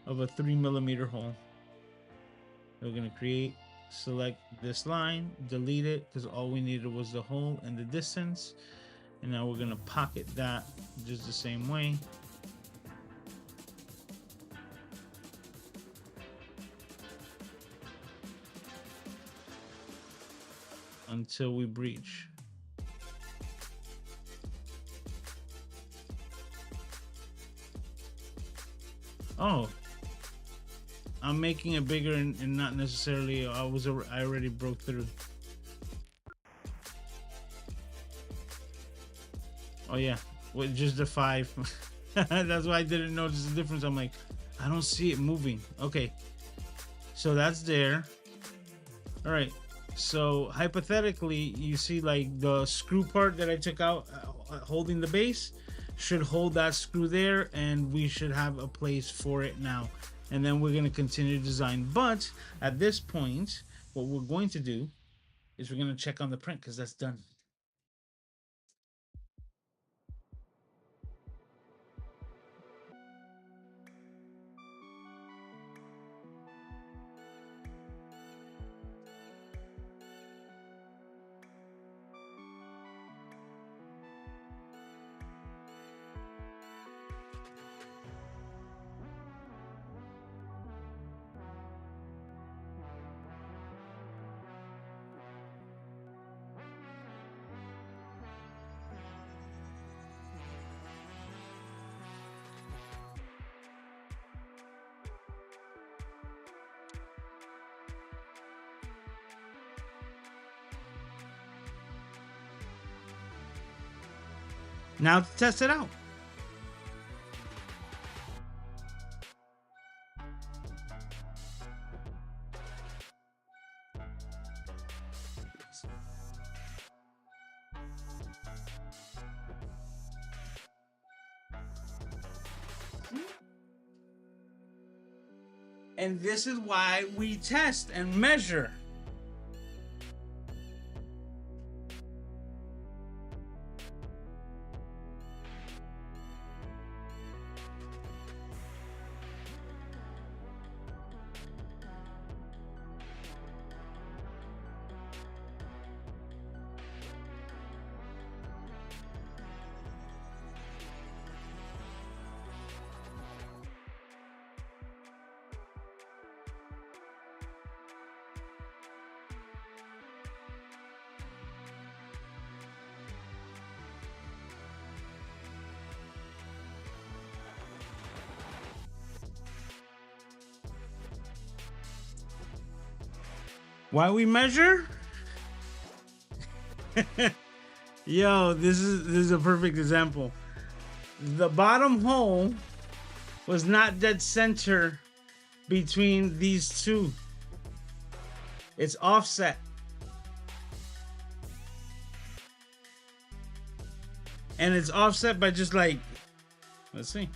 of a 3 millimeter hole. We're gonna create, select this line, delete it because all we needed was the hole and the distance. And now we're gonna pocket that just the same way. Until we breach. Oh, I'm making it bigger and not necessarily. I already broke through. Oh yeah, with just the 5. That's why I didn't notice the difference. I'm like, I don't see it moving. Okay, so that's there. All right. So hypothetically, you see like the screw part that I took out holding the base should hold that screw there, and we should have a place for it now. And then we're going to continue to design. But at this point, what we're going to do is we're going to check on the print because that's done. Now to test it out. And this is why we test and measure. Why we measure? Yo, this is a perfect example. The bottom hole was not dead center between these two. It's offset. And it's offset by just like, let's see.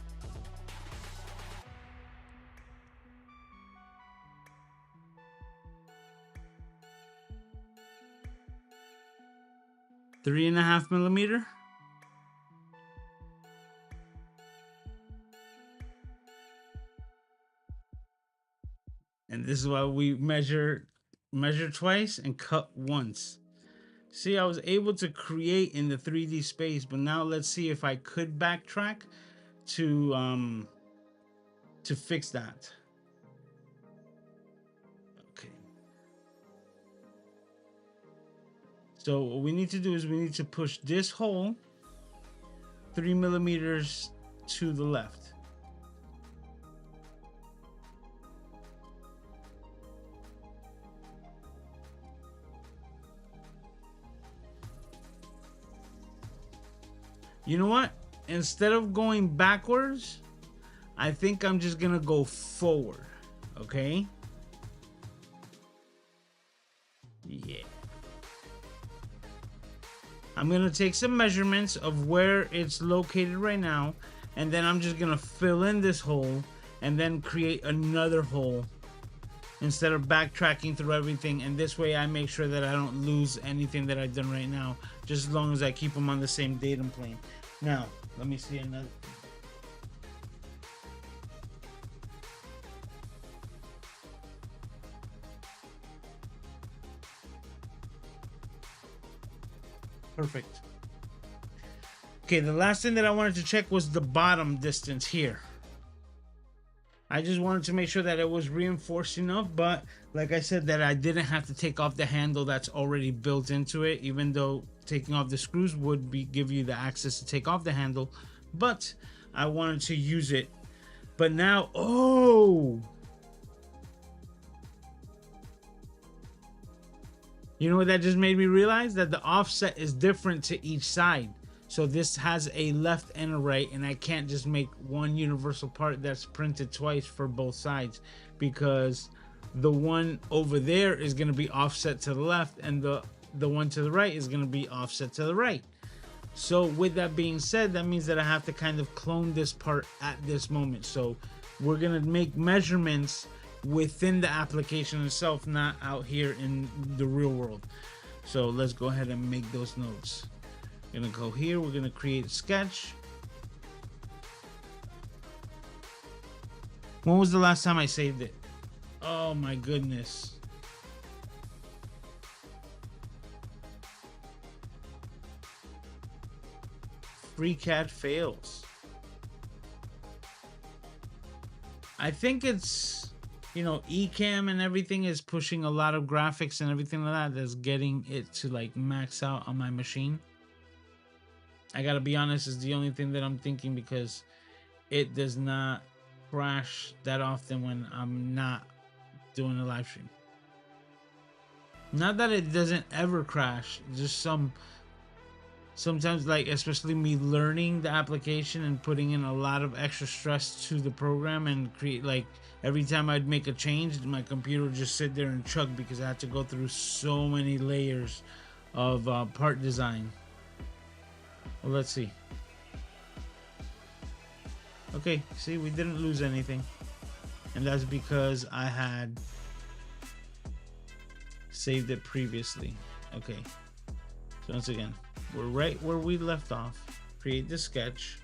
Three and a half millimeter. And this is why we measure twice and cut once. See, I was able to create in the 3D space, but now let's see if I could backtrack to fix that. Okay. So what we need to do is we need to push this hole 3 millimeters to the left. You know what? Instead of going backwards, I think I'm just gonna go forward. Okay? Yeah. I'm gonna take some measurements of where it's located right now, and then I'm just gonna fill in this hole and then create another hole instead of backtracking through everything. And this way I make sure that I don't lose anything that I've done right now, just as long as I keep them on the same datum plane. Now, let me see another. Perfect. Okay, the last thing that I wanted to check was the bottom distance here. I just wanted to make sure that it was reinforced enough, but like I said, that I didn't have to take off the handle that's already built into it, even though taking off the screws would give you the access to take off the handle, but I wanted to use it. But now, oh, you know what that just made me realize? That the offset is different to each side. So this has a left and a right, and I can't just make one universal part that's printed twice for both sides, because the one over there is going to be offset to the left, and the one to the right is going to be offset to the right. So with that being said, that means that I have to kind of clone this part at this moment. So we're going to make measurements within the application itself, not out here in the real world. So let's go ahead and make those notes. Gonna go here, we're gonna create a sketch. When was the last time I saved it? Oh my goodness. FreeCAD fails. I think it's, you know, Ecamm and everything is pushing a lot of graphics and everything like that that's getting it to like max out on my machine. I gotta be honest, is the only thing that I'm thinking, because it does not crash that often when I'm not doing a live stream. Not that it doesn't ever crash, just sometimes, like, especially me learning the application and putting in a lot of extra stress to the program, and create, like, every time I'd make a change, my computer would just sit there and chug because I had to go through so many layers of part design. Well, let's see. Okay, see, we didn't lose anything, and that's because I had saved it previously. Okay, so once again, we're right where we left off. Create the sketch.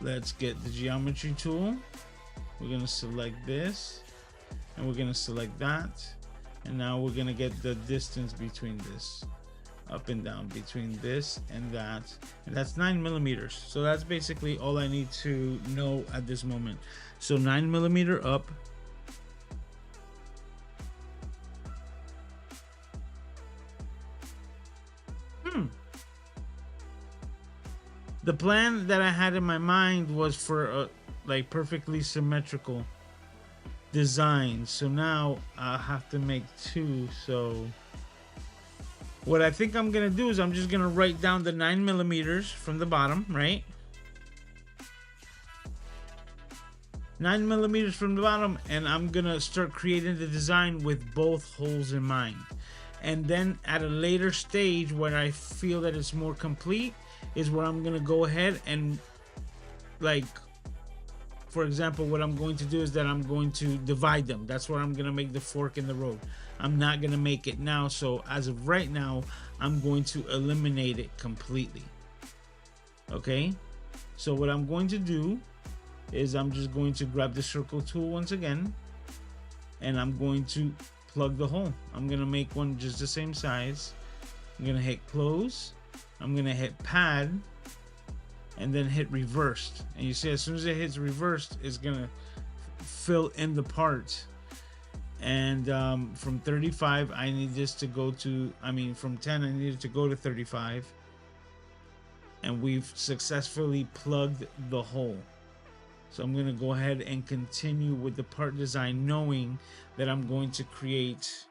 Let's get the geometry tool. We're gonna select this, and we're gonna select that, and now we're gonna get the distance between this, up and down between this and that's 9 millimeters. So that's basically all I need to know at this moment. So 9 millimeter up, the plan that I had in my mind was for a like perfectly symmetrical design. So now I have to make two. So what I think I'm gonna do is I'm just gonna write down the 9 millimeters from the bottom, right? 9 millimeters from the bottom, and I'm gonna start creating the design with both holes in mind. And then at a later stage, when I feel that it's more complete, is where I'm gonna go ahead and, like, for example, what I'm going to do is that I'm going to divide them. That's where I'm gonna make the fork in the road. I'm not gonna make it now, so as of right now, I'm going to eliminate it completely. Okay, so what I'm going to do is I'm just going to grab the circle tool once again, and I'm going to plug the hole. I'm gonna make one just the same size. I'm gonna hit close, I'm gonna hit pad, and then hit reversed. And you see, as soon as it hits reversed, it's gonna fill in the part. And from 35, I need this to go to, from 10, I need it to go to 35. and we've successfully plugged the hole. So I'm going to go ahead and continue with the part design, knowing that I'm going to create,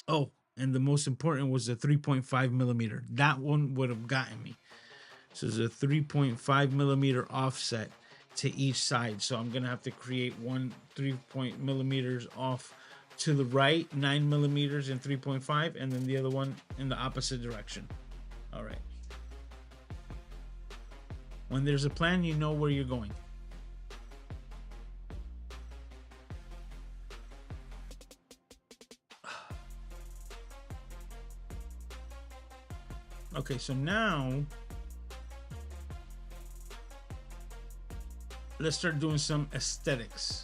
oh, and the most important was the 3.5 millimeter. That one would have gotten me. So there's a 3.5 millimeter offset to each side. So I'm going to have to create one 3 millimeters off to the right, 9 millimeters and 3.5, and then the other one in the opposite direction. All right. When there's a plan, you know where you're going. Okay, so now let's start doing some aesthetics.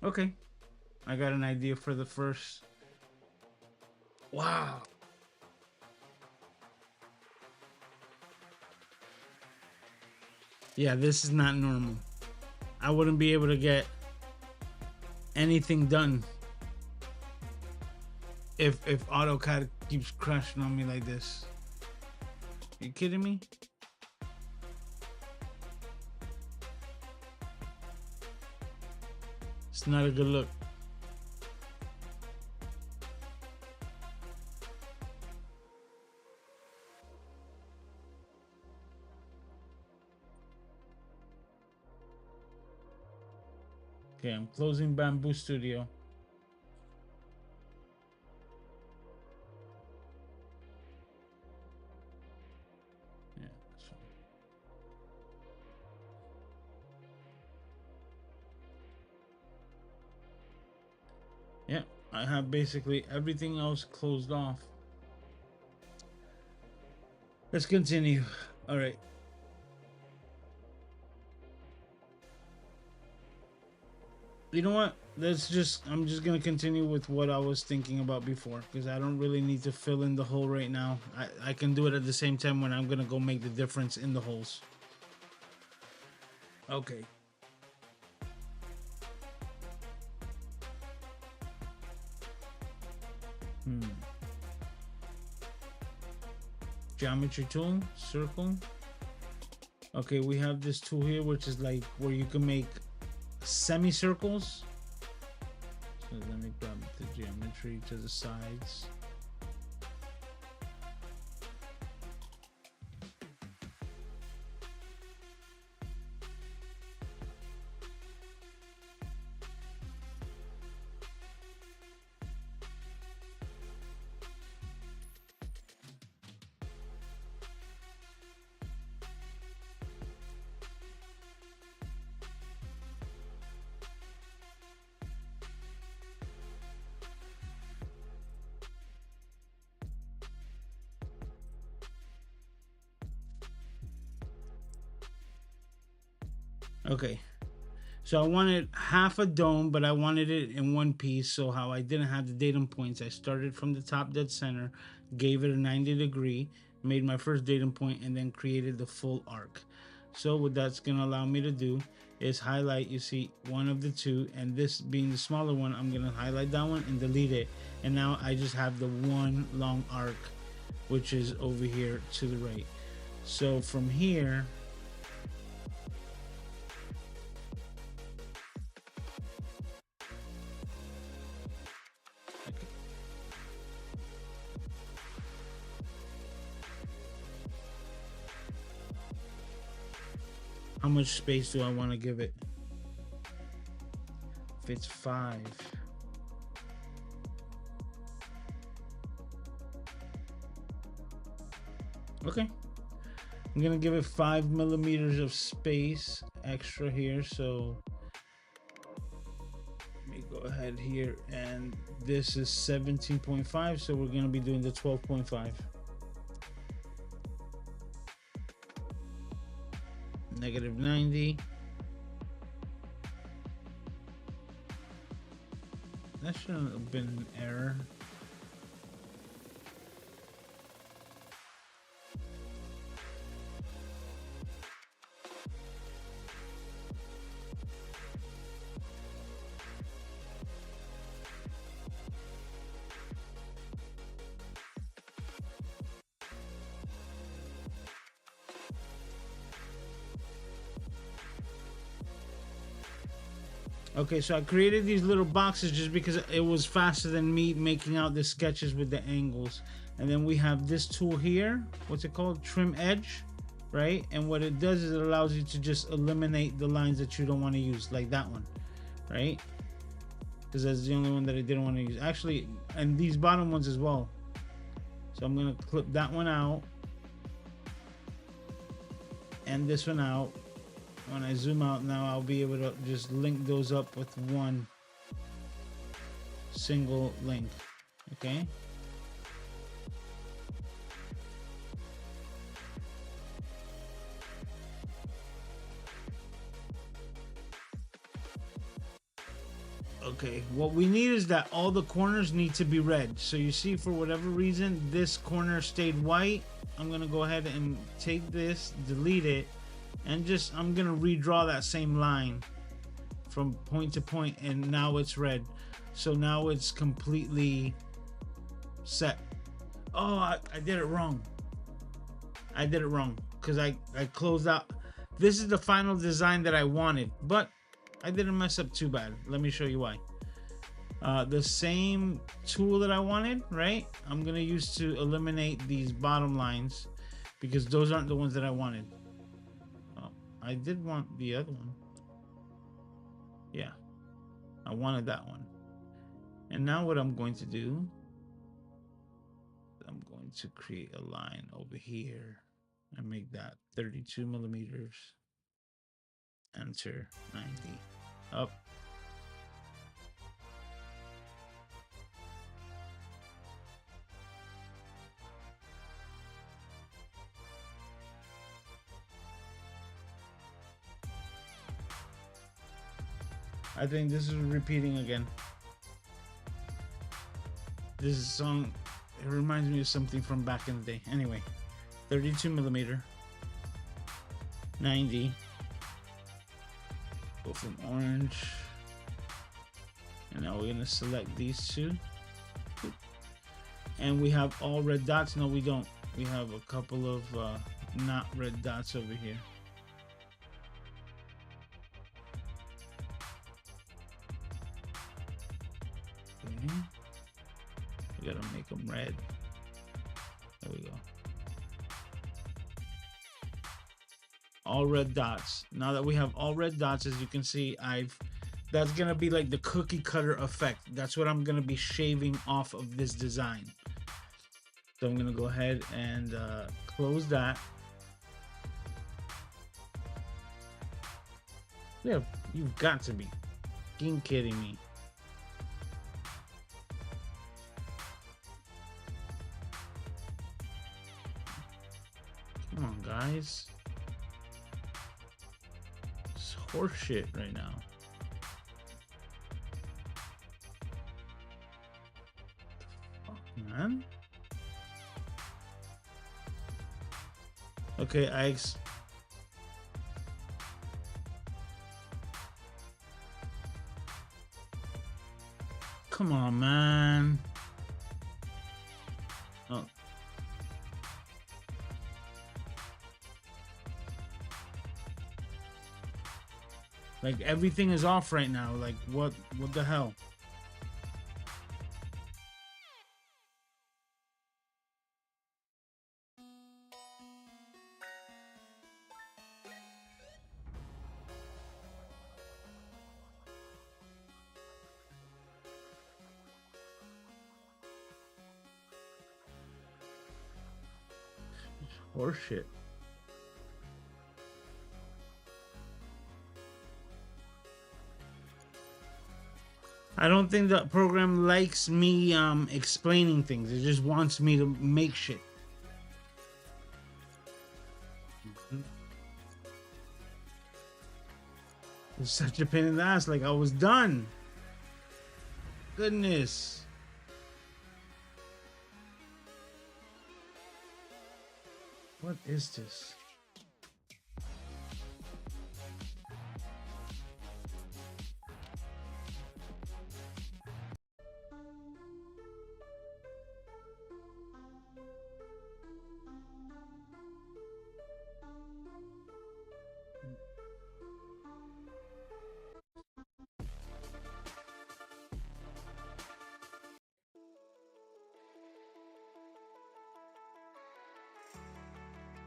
Okay, I got an idea for the first. Wow. Yeah, this is not normal. I wouldn't be able to get anything done if AutoCAD keeps crashing on me like this. You kidding me? It's not a good look. Okay, I'm closing Bamboo Studio. Yeah, that's fine. Yeah, I have basically everything else closed off. Let's continue. All right. You know what? I'm just gonna continue with what I was thinking about before, because I don't really need to fill in the hole right now. I can do it at the same time when I'm gonna go make the difference in the holes. Okay. Geometry tool, circle. Okay, we have this tool here, which is like where you can make semicircles. So let me grab the geometry to the sides. Okay, so I wanted half a dome, but I wanted it in one piece. So how I didn't have the datum points, I started from the top dead center, gave it a 90-degree, made my first datum point, and then created the full arc. So what that's gonna allow me to do is highlight, you see, one of the two, and this being the smaller one, I'm gonna highlight that one and delete it. And now I just have the one long arc, which is over here to the right. So from here, how much space do I want to give it? If it's 5. Okay. I'm going to give it 5 millimeters of space extra here. So let me go ahead here. And this is 17.5. So we're going to be doing the 12.5. negative 90. That shouldn't have been an error. Okay, so I created these little boxes just because it was faster than me making out the sketches with the angles. And then we have this tool here. What's it called? Trim edge, right? And what it does is it allows you to just eliminate the lines that you don't want to use, like that one, right? Because that's the only one that I didn't want to use. Actually, and these bottom ones as well. So I'm going to clip that one out. And this one out. When I zoom out now, I'll be able to just link those up with one single link. Okay. Okay, what we need is that all the corners need to be red. So you see, for whatever reason, this corner stayed white. I'm gonna go ahead and take this, delete it, and just I'm gonna redraw that same line from point to point, and now it's red. So now it's completely set. Oh, I did it wrong. I did it wrong because I closed out. This is the final design that I wanted, but I didn't mess up too bad. Let me show you why. The same tool that I wanted, right? I'm gonna use to eliminate these bottom lines because those aren't the ones that I wanted. I did want the other one. Yeah, I wanted that one. And now what I'm going to do, I'm going to create a line over here and make that 32 millimeters. Enter 90. Up. I think this is repeating again. This song, it reminds me of something from back in the day. Anyway, 32 millimeter, 90. Go from orange. And now we're gonna select these two. And we have all red dots. No, we don't. We have a couple of not red dots over here. Okay. We gotta make them red. There we go. All red dots. Now that we have all red dots, as you can see, that's gonna be like the cookie cutter effect. That's what I'm gonna be shaving off of this design. So I'm gonna go ahead and close that. Yeah, you've got to be fucking kidding me. Come on, guys. It's horseshit right now. Man. Okay, come on, man. Oh. Like everything is off right now. Like what the hell? Horseshit. I don't think the program likes me explaining things. It just wants me to make shit. was such a pain in the ass. Like I was done. Goodness. What is this?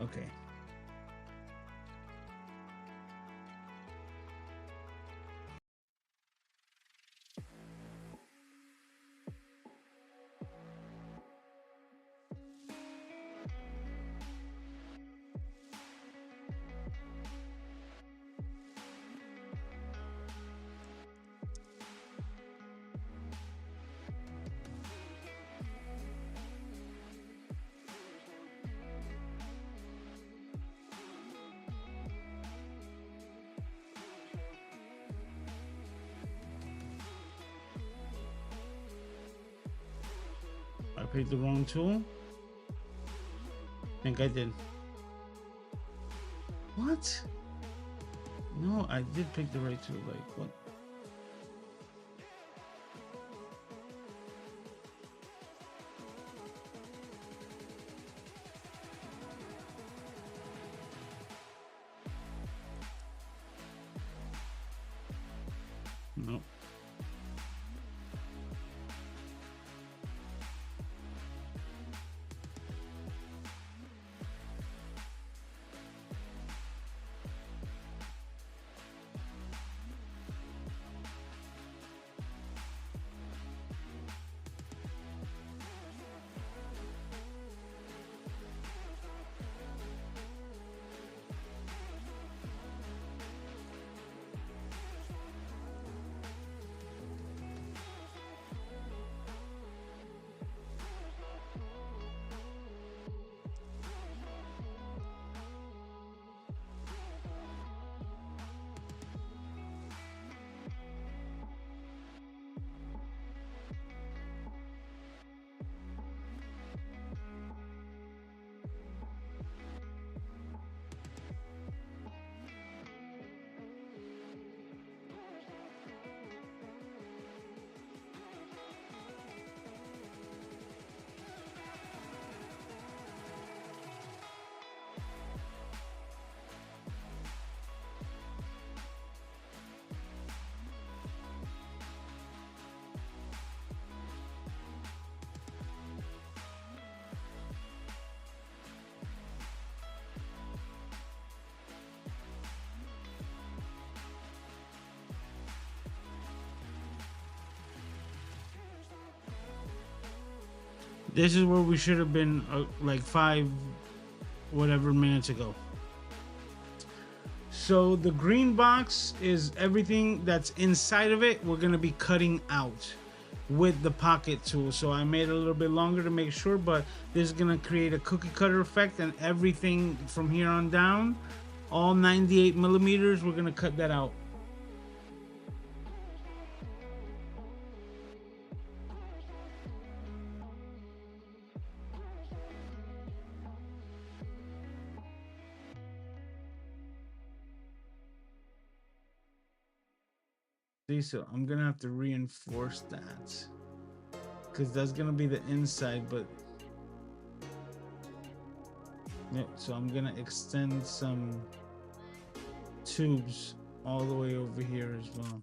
Okay. I picked the wrong tool. I think I did. What? No, I did pick the right tool. Like what? No. This is where we should have been like 5 whatever minutes ago. So the green box is everything that's inside of it. We're gonna be cutting out with the pocket tool. So I made it a little bit longer to make sure, but this is gonna create a cookie cutter effect, and everything from here on down, all 98 millimeters, we're gonna cut that out. See, so I'm gonna have to reinforce that because that's gonna be the inside, but yeah, so I'm gonna extend some tubes all the way over here as well.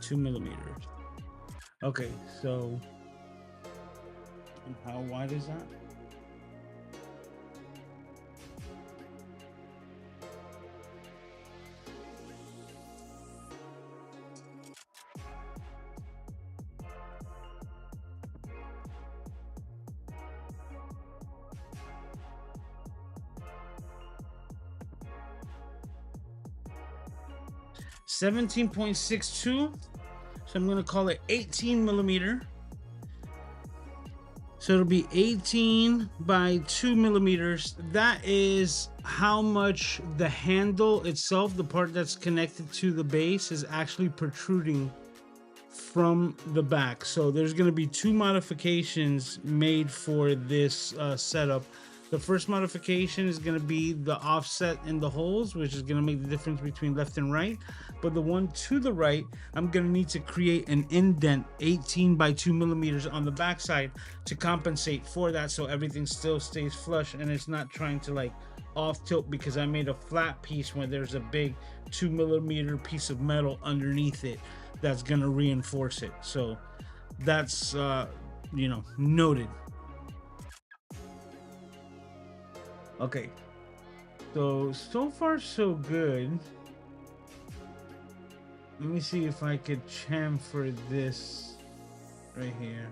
2 millimeters. Okay, so how wide is that? 17.62. So I'm gonna call it 18 millimeter. So it'll be 18 by 2 millimeters. That is how much the handle itself, the part that's connected to the base, is actually protruding from the back. So there's going to be two modifications made for this setup. The first modification is going to be the offset in the holes, which is going to make the difference between left and right. But the one to the right, I'm going to need to create an indent 18 by 2 millimeters on the back side to compensate for that, so everything still stays flush and it's not trying to like off tilt, because I made a flat piece when there's a big 2 millimeter piece of metal underneath it that's going to reinforce it. So that's you know, noted. Okay, so far so good. Let me see if I could chamfer this right here.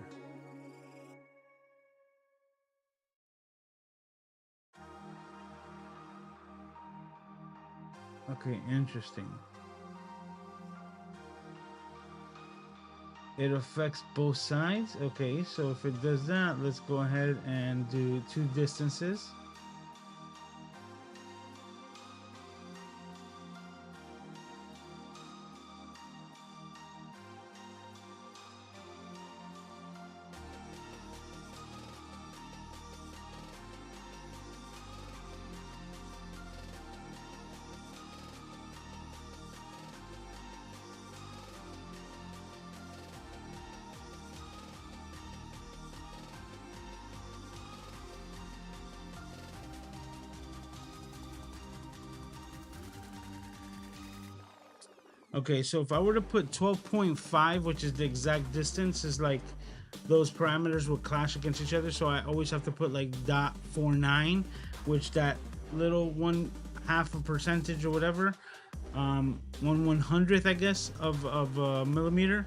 Okay, interesting. It affects both sides. Okay, so if it does that, let's go ahead and do two distances. Okay, so if I were to put 12.5, which is the exact distance, is like those parameters will clash against each other. So I always have to put like .49, which that little 1/2 a percentage or whatever, 1/100th, I guess, of a millimeter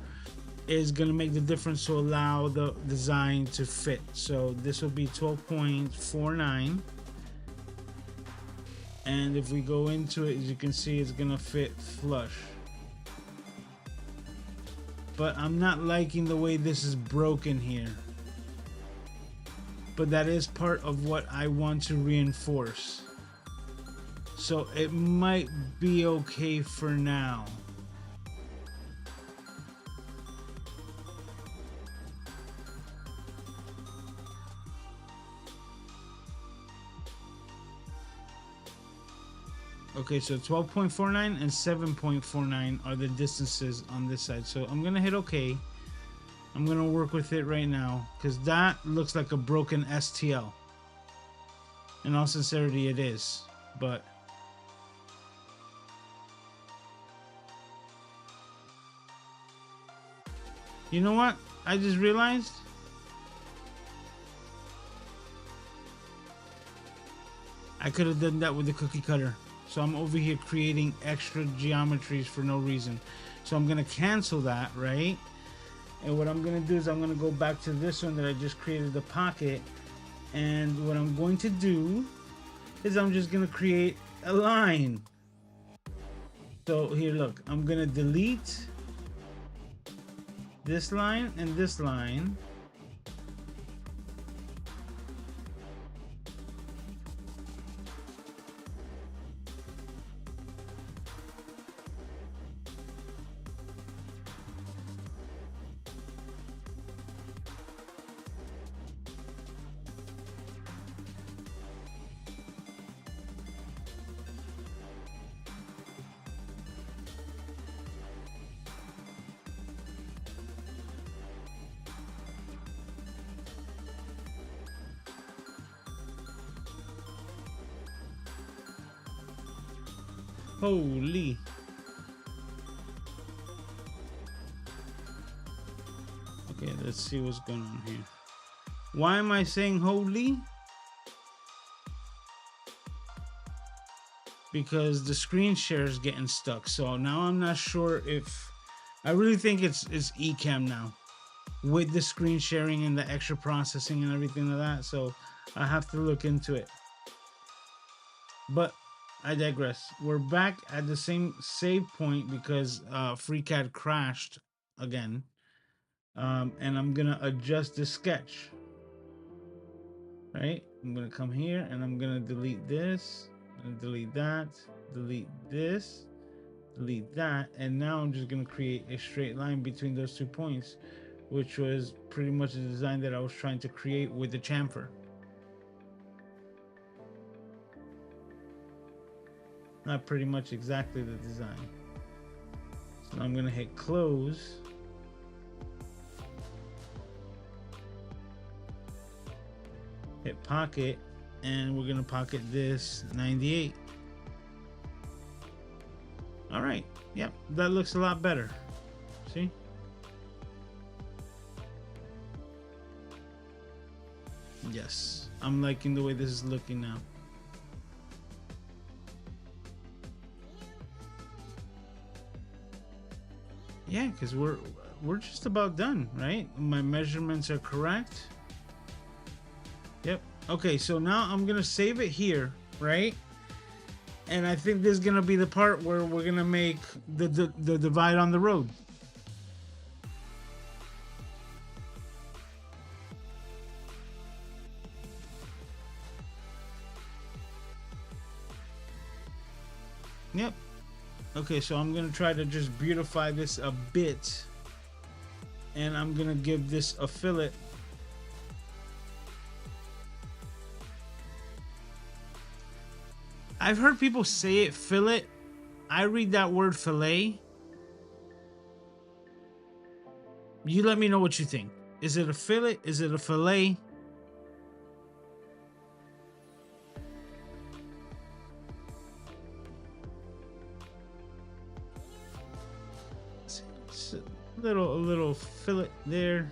is going to make the difference to allow the design to fit. So this will be 12.49. And if we go into it, as you can see, it's going to fit flush. But I'm not liking the way this is broken here. But that is part of what I want to reinforce. So it might be okay for now. Okay, so 12.49 and 7.49 are the distances on this side. So I'm gonna hit OK. I'm gonna work with it right now, because that looks like a broken STL. In all sincerity, it is. But you know what? I just realized I could have done that with the cookie cutter. So I'm over here creating extra geometries for no reason. So I'm gonna cancel that, right? And what I'm gonna do is I'm gonna go back to this one that I just created, the pocket. And what I'm going to do is I'm just gonna create a line. So here, look, I'm gonna delete this line and this line. Holy. Okay, let's see what's going on here. Why am I saying holy? Because the screen share is getting stuck. So now I'm not sure if... I really think it's eCam now, with the screen sharing and the extra processing and everything like that. So I have to look into it. But I digress. We're back at the same save point because FreeCAD crashed again. And I'm gonna adjust the sketch. Right? I'm gonna come here and I'm gonna delete this, and delete that, delete this, delete that, and now I'm just gonna create a straight line between those 2 points, which was pretty much the design that I was trying to create with the chamfer. Not pretty much exactly the design. So I'm gonna hit close. Hit pocket, and we're gonna pocket this 98. All right, yep, that looks a lot better. See? Yes, I'm liking the way this is looking now. Yeah, because we're just about done, right? My measurements are correct. Yep. Okay, so now I'm gonna save it here, right? And I think this is gonna be the part where we're gonna make the divide on the road. Yep. Okay, so I'm gonna try to just beautify this a bit, and I'm gonna give this a fillet. I've heard people say it fillet. I read that word fillet. You let me know what you think. Is it a fillet? Is it a fillet? It's a little fillet there.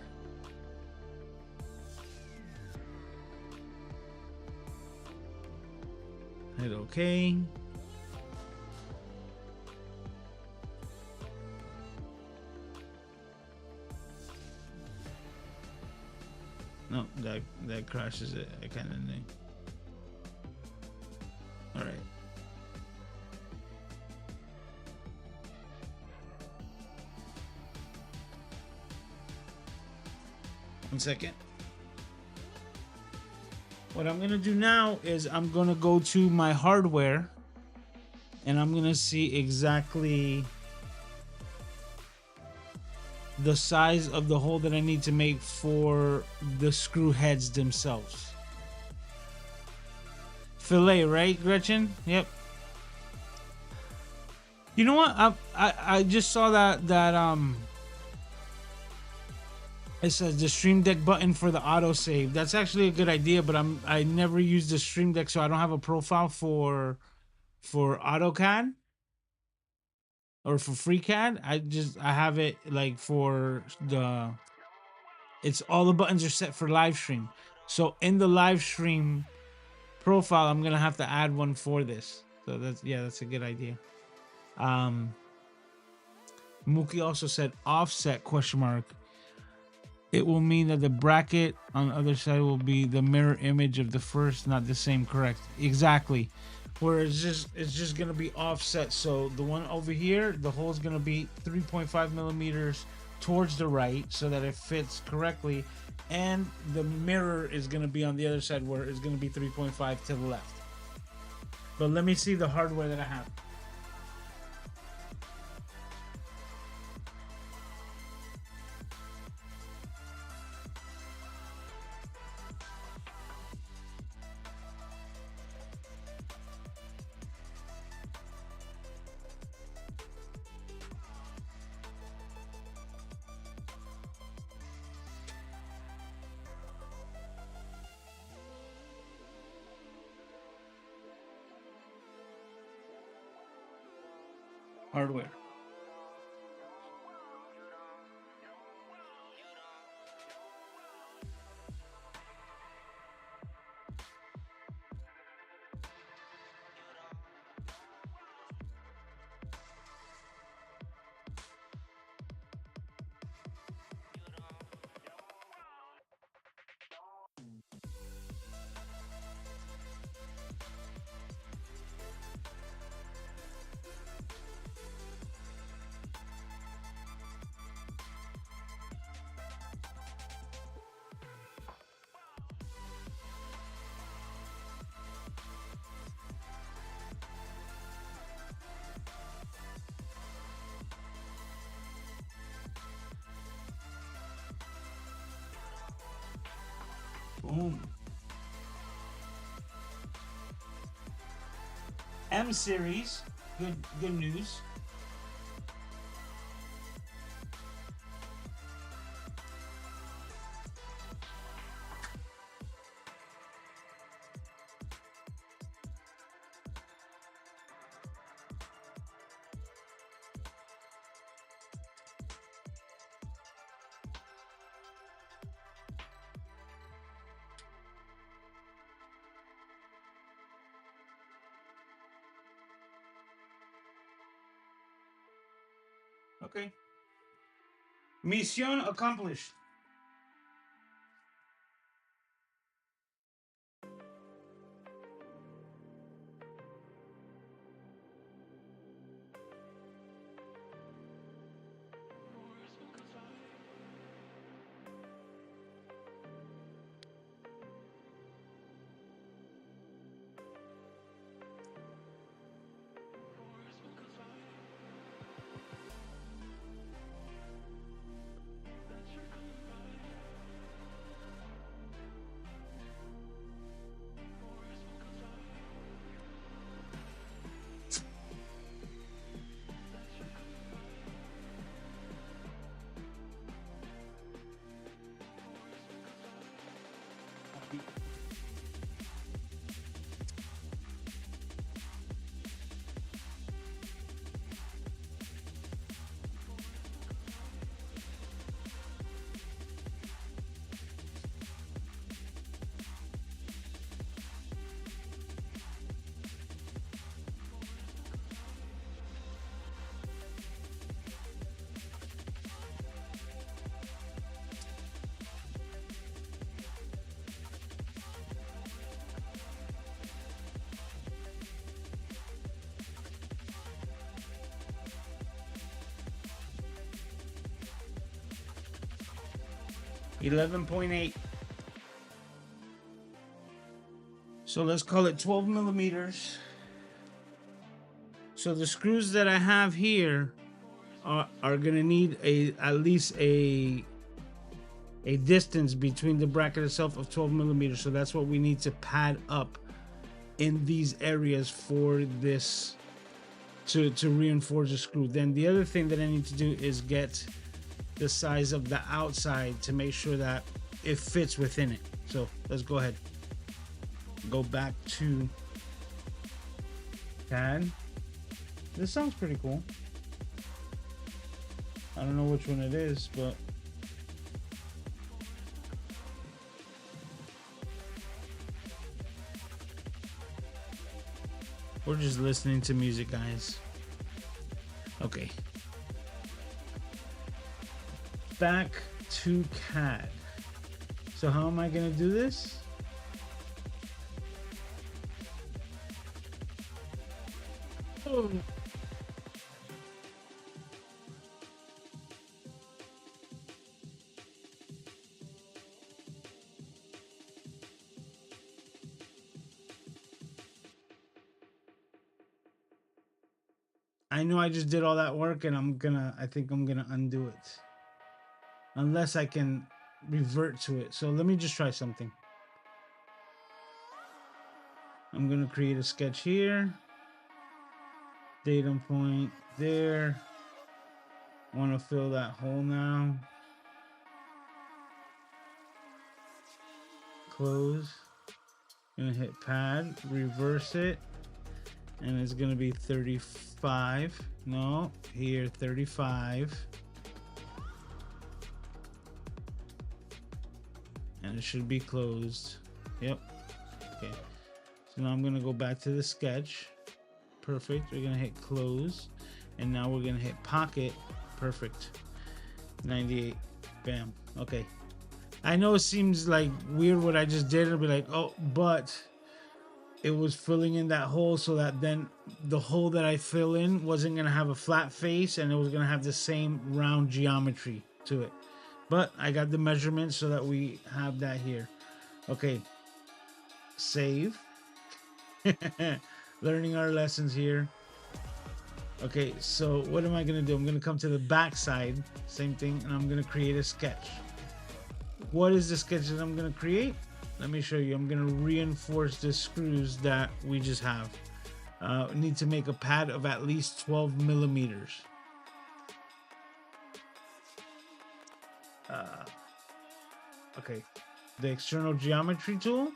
Hit okay. No, that crashes it. I kind of knew. All right. One second. What I'm gonna do now is I'm gonna go to my hardware, and I'm gonna see exactly the size of the hole that I need to make for the screw heads themselves. Fillet, right, Gretchen? Yep. You know what? I just saw that it says the Stream Deck button for the autosave. That's actually a good idea, but I never used the Stream Deck, so I don't have a profile for AutoCAD or for FreeCAD. I have it like for the. It's all the buttons are set for live stream. So in the live stream profile, I'm gonna have to add one for this. So that's a good idea. Mookie also said offset question mark. It will mean that the bracket on the other side will be the mirror image of the first, not the same. Correct. Exactly. Where it's just gonna be offset. So the one over here, the hole is gonna be 3.5 millimeters towards the right, so that it fits correctly, and the mirror is gonna be on the other side, where it's gonna be 3.5 to the left. But let me see the hardware that I have. Hardware. Boom. M series. Good news. Okay. Mission accomplished. $11.8. So let's call it 12 millimeters. So the screws that I have here are gonna need at least a distance between the bracket itself of 12 millimeters. So that's what we need to pad up in these areas for this to reinforce the screw. Then the other thing that I need to do is get the size of the outside to make sure that it fits within it. So let's go ahead, go back to CAD. This sounds pretty cool. I don't know which one it is, but we're just listening to music, guys. Okay. Back to CAD. So how am I gonna do this? Oh. I know I just did all that work and I think I'm gonna undo it. Unless I can revert to it. So let me just try something. I'm gonna create a sketch here. Datum point there. Want to fill that hole now. Close. Gonna hit pad, reverse it, and it's gonna be 35. No, here 35. And it should be closed. Yep. Okay. So now I'm gonna go back to the sketch. Perfect. We're gonna hit close, and now we're gonna hit pocket. Perfect. 98. Bam. Okay. I know it seems like weird what I just did. It'll be like, oh, but it was filling in that hole so that then the hole that I fill in wasn't gonna have a flat face and it was gonna have the same round geometry to it. But I got the measurements so that we have that here. Okay. Save. Learning our lessons here. Okay, so what am I gonna do? I'm gonna come to the back side, same thing, and I'm gonna create a sketch. What is the sketch that I'm gonna create? let me show you. I'm gonna reinforce the screws that we just have. Need to make a pad of at least 12 millimeters. Okay, the external geometry tool,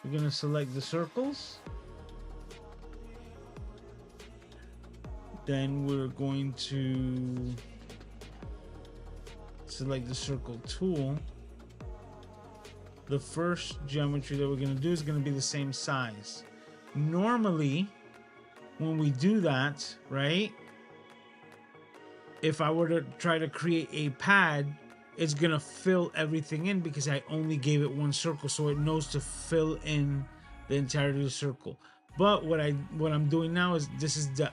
we're gonna select the circles. Then we're going to select the circle tool. The first geometry that we're gonna do is gonna be the same size. Normally, when we do that, right, if I were to try to create a pad, it's gonna fill everything in because I only gave it one circle, so it knows to fill in the entirety of the circle. But what I'm doing now is, this is the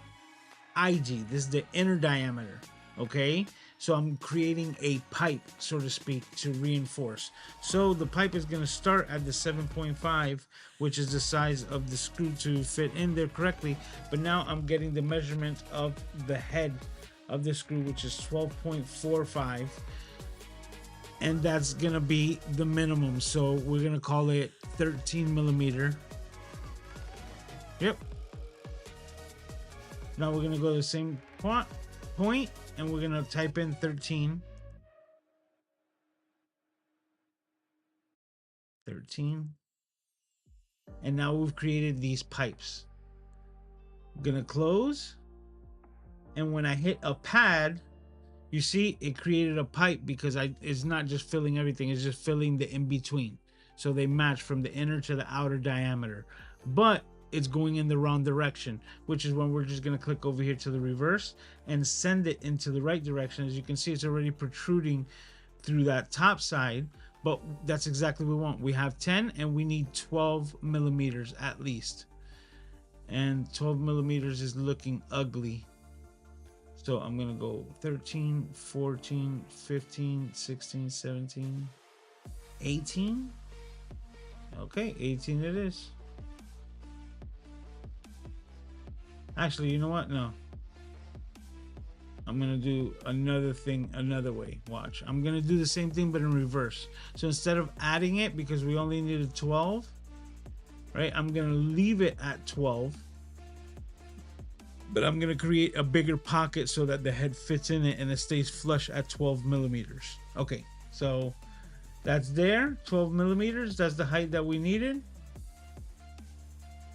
IG, this is the inner diameter, okay? So I'm creating a pipe, so to speak, to reinforce. So the pipe is gonna start at the 7.5, which is the size of the screw to fit in there correctly. But now I'm getting the measurement of the head of the screw, which is 12.45. And that's gonna be the minimum. So we're gonna call it 13 millimeter. Yep. Now we're gonna go to the same point and we're gonna type in 13. 13. And now we've created these pipes. I'm gonna close. And when I hit a pad, you see it created a pipe because it's not just filling everything, it's just filling the in-between. So they match from the inner to the outer diameter. But it's going in the wrong direction, which is when we're just going to click over here to the reverse and send it into the right direction. As you can see, it's already protruding through that top side, but that's exactly what we want. We have 10 and we need 12 millimeters at least. And 12 millimeters is looking ugly. So I'm going to go 13, 14, 15, 16, 17, 18. Okay, 18 it is. Actually, you know what? No. I'm going to do another thing another way. Watch. I'm going to do the same thing, but in reverse. So instead of adding it, because we only needed 12, right? I'm going to leave it at 12. But I'm going to create a bigger pocket so that the head fits in it and it stays flush at 12 millimeters. Okay, so that's there. 12 millimeters. That's the height that we needed.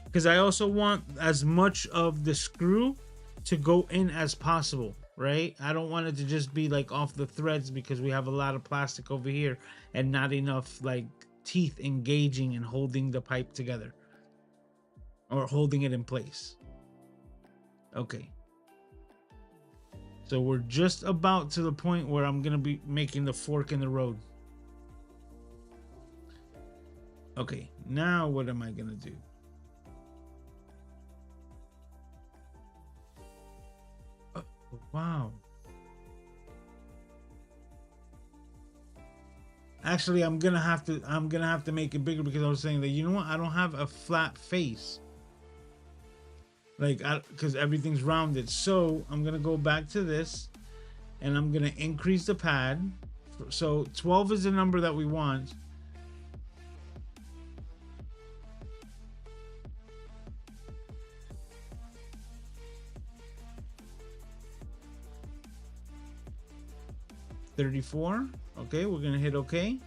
Because I also want as much of the screw to go in as possible, right? I don't want it to just be like off the threads because we have a lot of plastic over here and not enough like teeth engaging and holding the pipe together or holding it in place. Okay. So we're just about to the point where I'm going to be making the fork in the road. Okay, now what am I going to do? Wow. Actually, I'm gonna have to make it bigger because I was saying that, you know what, I don't have a flat face, like because everything's rounded. So I'm gonna go back to this and I'm gonna increase the pad. So 12 is the number that we want. $34. Okay, we're gonna hit OK.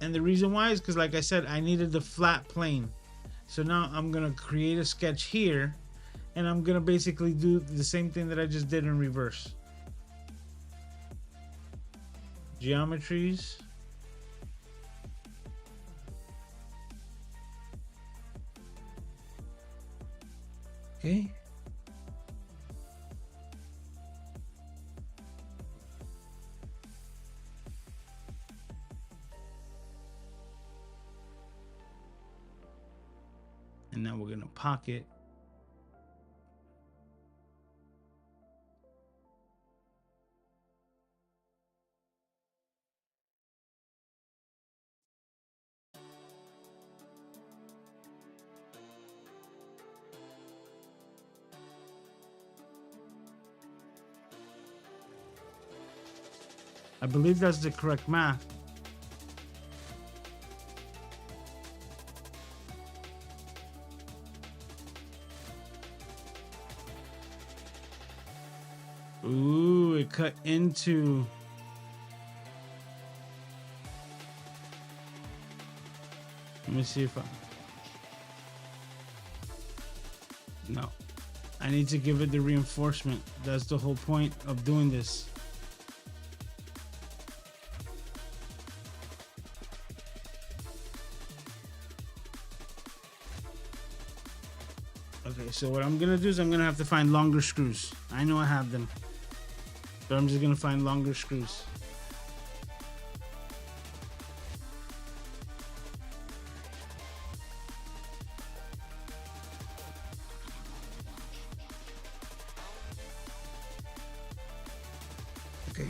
And the reason why is because, like I said, I needed the flat plane. So now I'm gonna create a sketch here and I'm gonna basically do the same thing that I just did in reverse. Geometries. Okay. And now we're going to pocket. I believe that's the correct math. Ooh, it cut into. Let me see if I. No. I need to give it the reinforcement. That's the whole point of doing this. Okay, so what I'm gonna do is I'm gonna have to find longer screws. I know I have them, but I'm just gonna find longer screws. Okay.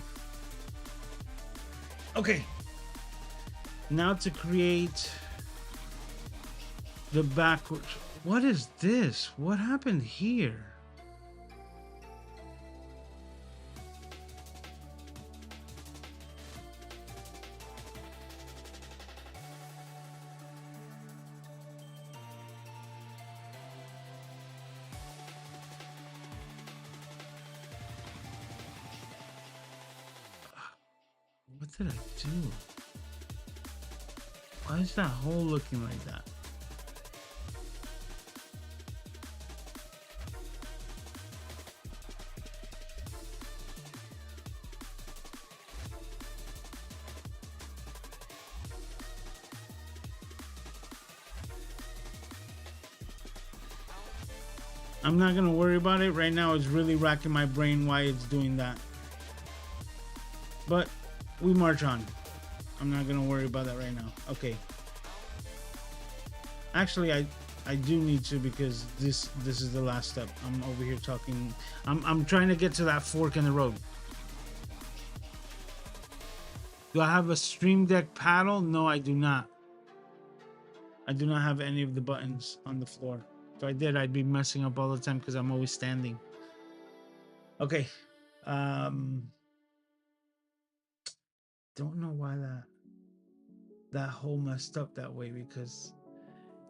Okay. Now to create the backwards. What is this? What happened here? What did I do? Why is that hole looking like that? I'm not gonna worry about it right now. It's really racking my brain why it's doing that. But we march on. I'm not gonna worry about that right now. Okay. Actually, I do need to, because this is the last step. I'm over here talking. I'm trying to get to that fork in the road. Do I have a Stream Deck paddle? No, I do not. I do not have any of the buttons on the floor. If I did, I'd be messing up all the time because I'm always standing. Okay. Don't know why that hole messed up that way, because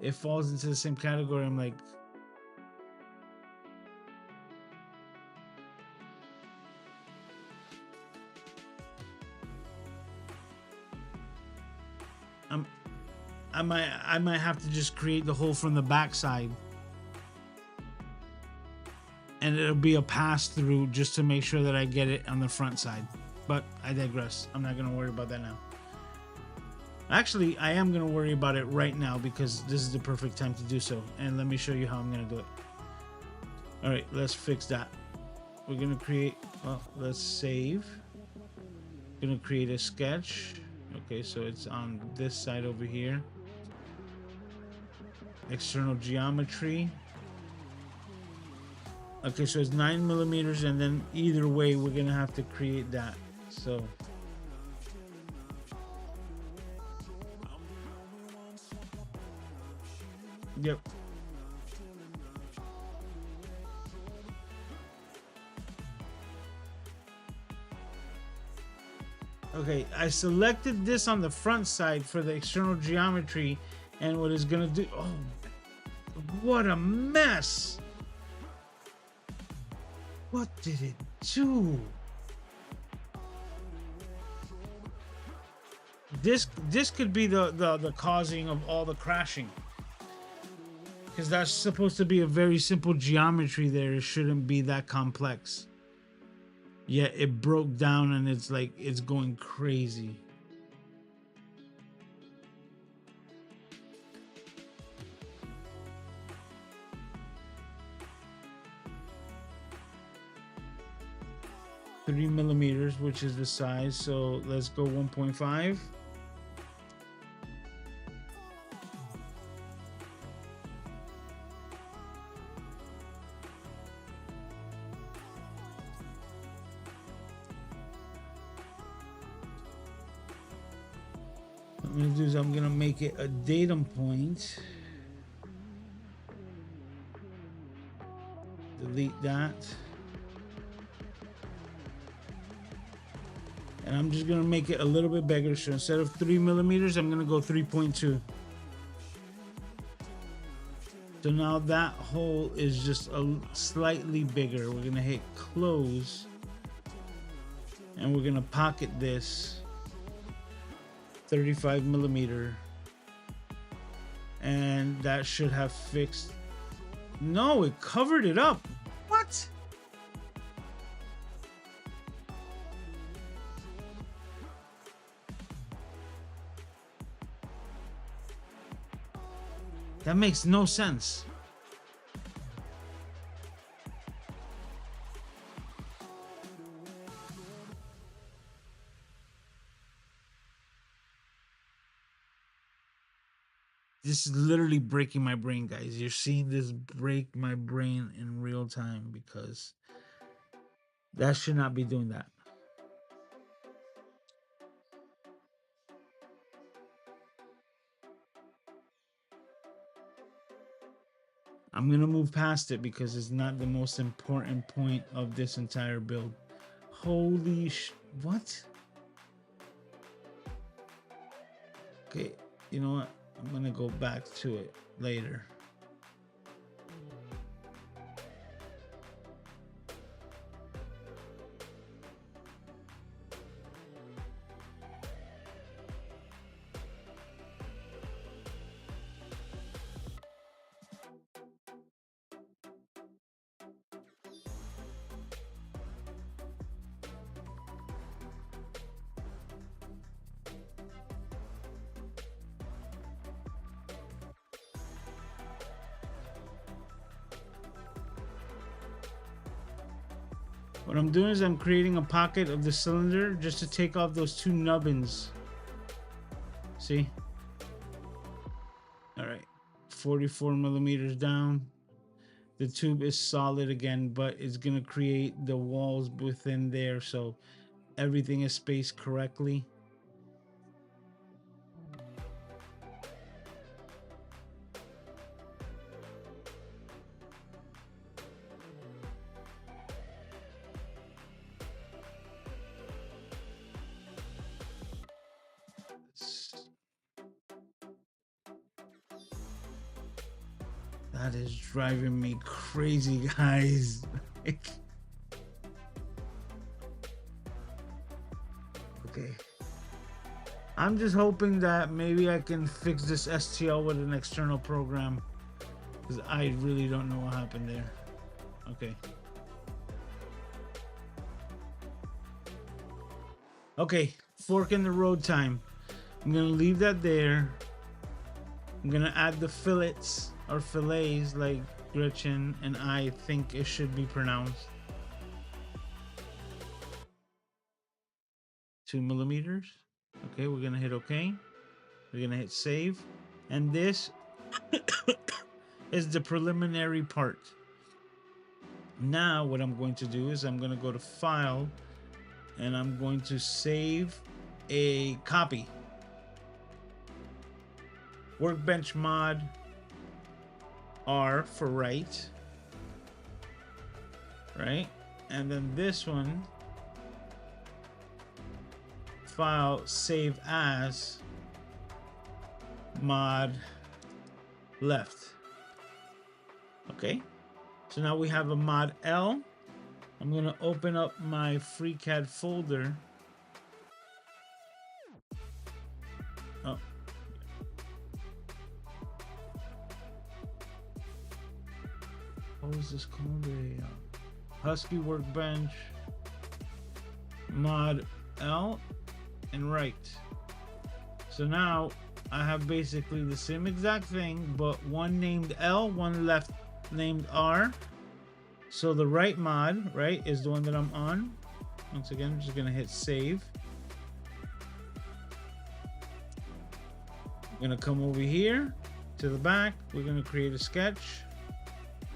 it falls into the same category. I'm like, I might have to just create the hole from the backside, and it'll be a pass through just to make sure that I get it on the front side. But I digress. I'm not gonna worry about that now. Actually, I am gonna worry about it right now because this is the perfect time to do so. And let me show you how I'm gonna do it. All right, let's fix that. We're gonna create. Well, let's save. Gonna create a sketch. Okay, so it's on this side over here. External geometry. Okay, so it's 9 millimeters, and then either way, we're gonna have to create that. So. Yep. Okay, I selected this on the front side for the external geometry, and what it's gonna do. Oh, what a mess! What did it do? This could be the causing of all the crashing, because that's supposed to be a very simple geometry there. It shouldn't be that complex. Yet it broke down, and it's like it's going crazy. Three millimeters, which is the size. So let's go 1.5. What I'm gonna do is I'm gonna make it a datum point. Delete that. And I'm just gonna make it a little bit bigger. So instead of 3 millimeters, I'm gonna go 3.2. So now that hole is just a slightly bigger. We're gonna hit close. and we're gonna pocket this 35 millimeter, and that should have fixed. No, it covered it up. What? That makes no sense. This is literally breaking my brain, guys. You're seeing this break my brain in real time because that should not be doing that. I'm going to move past it because it's not the most important point of this entire build. Holy what? Okay, you know what? I'm going to go back to it later. What I'm doing is I'm creating a pocket of the cylinder just to take off those two nubbins. See? All right, 44 millimeters down. The tube is solid again, but it's gonna create the walls within there so everything is spaced correctly. That is driving me crazy, guys. Okay. I'm just hoping that maybe I can fix this STL with an external program, because I really don't know what happened there. Okay. Okay, fork in the road time. I'm gonna leave that there. I'm gonna add the fillets or fillets like Gretchen and I think it should be pronounced. 2 millimeters. Okay, we're gonna hit OK. We're gonna hit save. And this is the preliminary part. Now what I'm going to do is I'm gonna go to File and I'm going to save a copy. Workbench mod R for right. Right? And then this one, file save as mod left. Okay, so now we have a mod L. I'm gonna open up my FreeCAD folder. Oh, what was this called? A Husky Workbench mod L and right. So now I have basically the same exact thing, but one named L, one left named R. So the right mod, right, is the one that I'm on. Once again, I'm just gonna hit save. I'm gonna come over here to the back. We're gonna create a sketch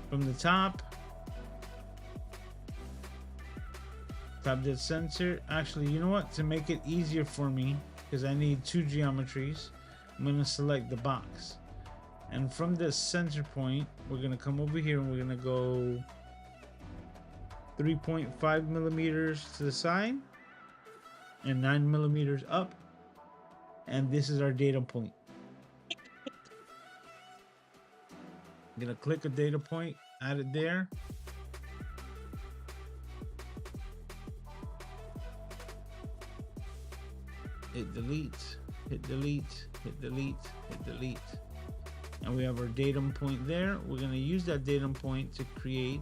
from the top. Top dead center. Actually, you know what? To make it easier for me, because I need two geometries, I'm gonna select the box. And from the center point, we're gonna come over here and we're gonna go 3.5 millimeters to the side and 9 millimeters up. And this is our data point. I'm gonna click a data point, add it there. hit delete, hit delete, hit delete, hit delete. And we have our datum point there. We're going to use that datum point to create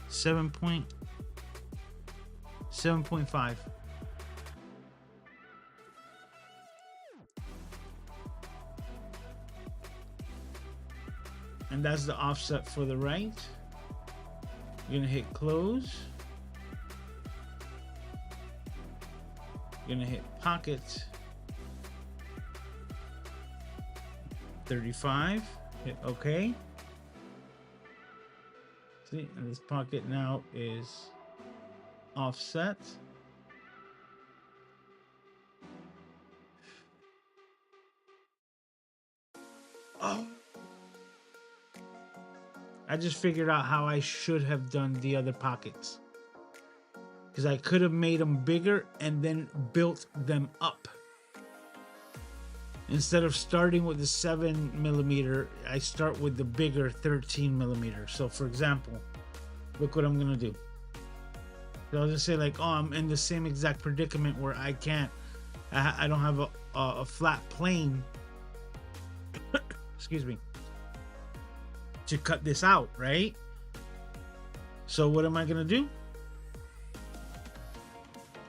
7.5. And that's the offset for the right. You're gonna hit close. You're gonna hit pocket 35. Hit OK. See, and this pocket now is offset. Oh. I just figured out how I should have done the other pockets, because I could have made them bigger and then built them up. Instead of starting with the 7mm, I start with the bigger 13mm. So for example, look what I'm gonna do. So I'll just say like, oh, I'm in the same exact predicament where I can't, I don't have a flat plane, excuse me, to cut this out, right? So what am I gonna do?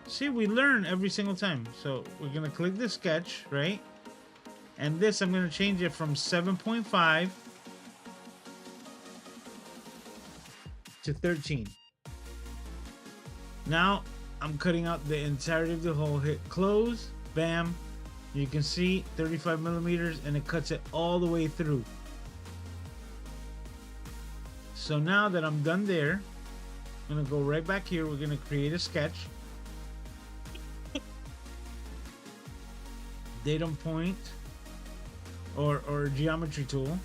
See, we learn every single time. So we're gonna click the sketch, right? And this, I'm gonna change it from 7.5 to 13. Now I'm cutting out the entirety of the hole. Hit close, bam. You can see 35mm, and it cuts it all the way through. So now that I'm done there, I'm gonna go right back here. We're gonna create a sketch. Datum point or geometry tool.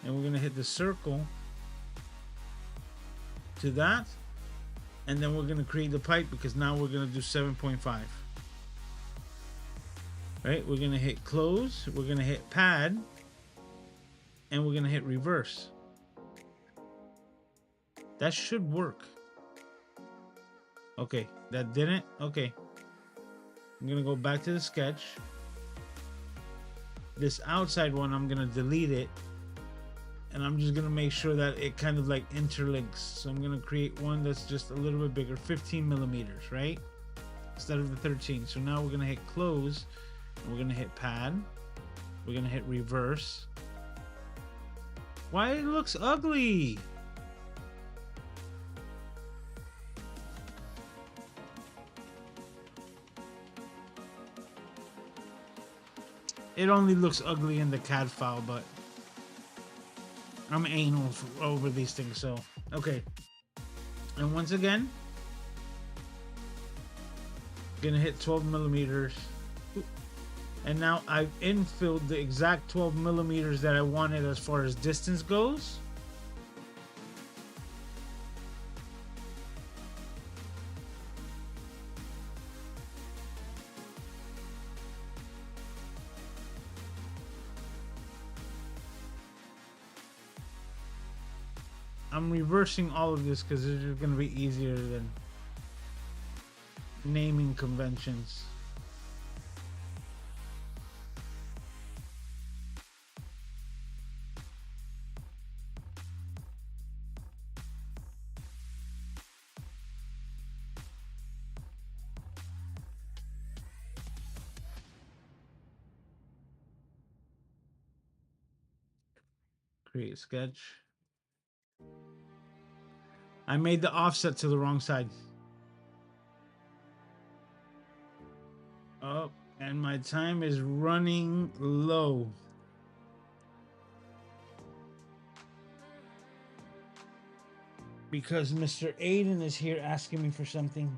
And we're gonna hit the circle to that. And then we're gonna create the pipe, because now we're gonna do 7.5. Right? We're gonna hit close, we're gonna hit pad, and we're gonna hit reverse. That should work. Okay, that didn't? Okay. I'm gonna go back to the sketch. This outside one, I'm gonna delete it. And I'm just gonna make sure that it kind of like interlinks. So I'm gonna create one that's just a little bit bigger, 15mm, right? Instead of the 13. So now we're gonna hit close, and we're gonna hit pad. We're gonna hit reverse. Why it looks ugly? It only looks ugly in the CAD file, but I'm anal over these things, so okay. And once again, gonna hit 12mm, and now I've infilled the exact 12mm that I wanted as far as distance goes. I'm reversing all of this because it's just going to be easier than naming conventions. Create sketch. I made the offset to the wrong side. Oh, and my time is running low. Because Mr. Aiden is here asking me for something.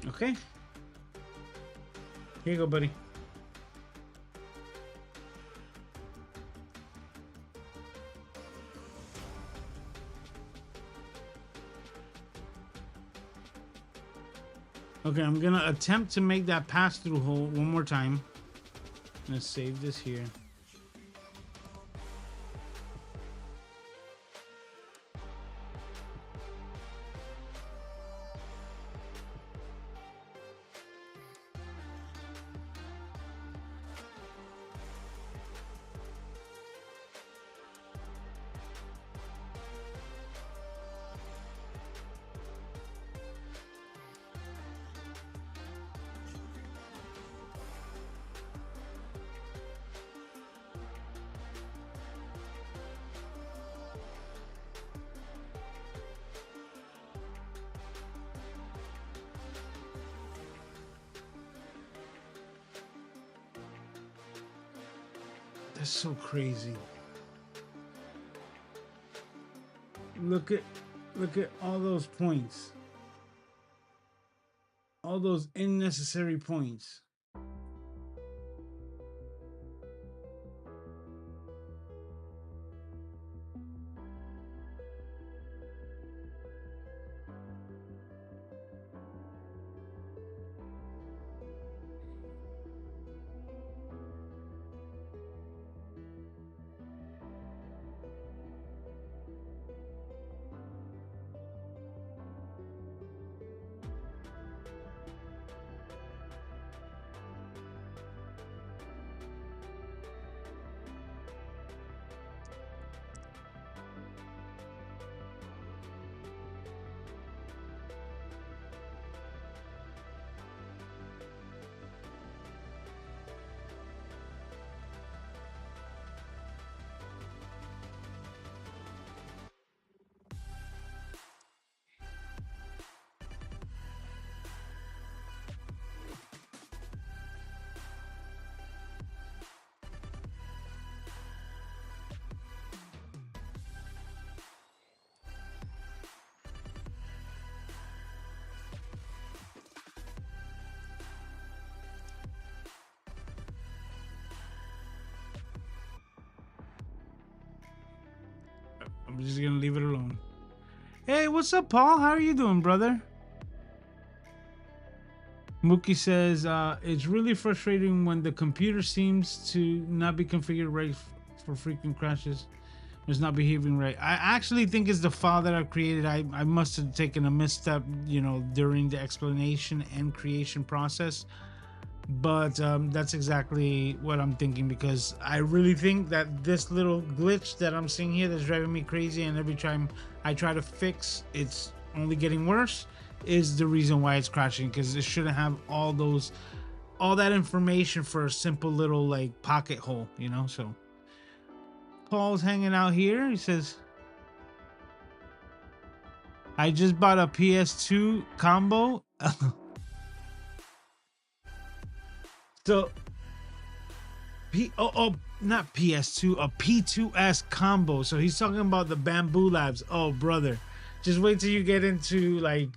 Okay. Here you go, buddy. Okay, I'm gonna attempt to make that pass-through hole one more time. I'm gonna save this here. That's so crazy. Look at all those points. All those unnecessary points. I'm just gonna leave it alone. Hey, what's up, Paul? How are you doing, brother? Mookie says, it's really frustrating when the computer seems to not be configured right for frequent crashes. It's not behaving right. I actually think it's the file that I've created. I must have taken a misstep, you know, during the explanation and creation process. But that's exactly what I'm thinking, because I really think that this little glitch that I'm seeing here that's driving me crazy, and every time I try to fix, it's only getting worse, is the reason why it's crashing, because it shouldn't have all that information for a simple little like pocket hole, you know. So Paul's hanging out here. He says, I just bought a PS2 combo. So not PS2, a P2S combo. So he's talking about the Bamboo Labs. Oh, brother, just wait till you get into like,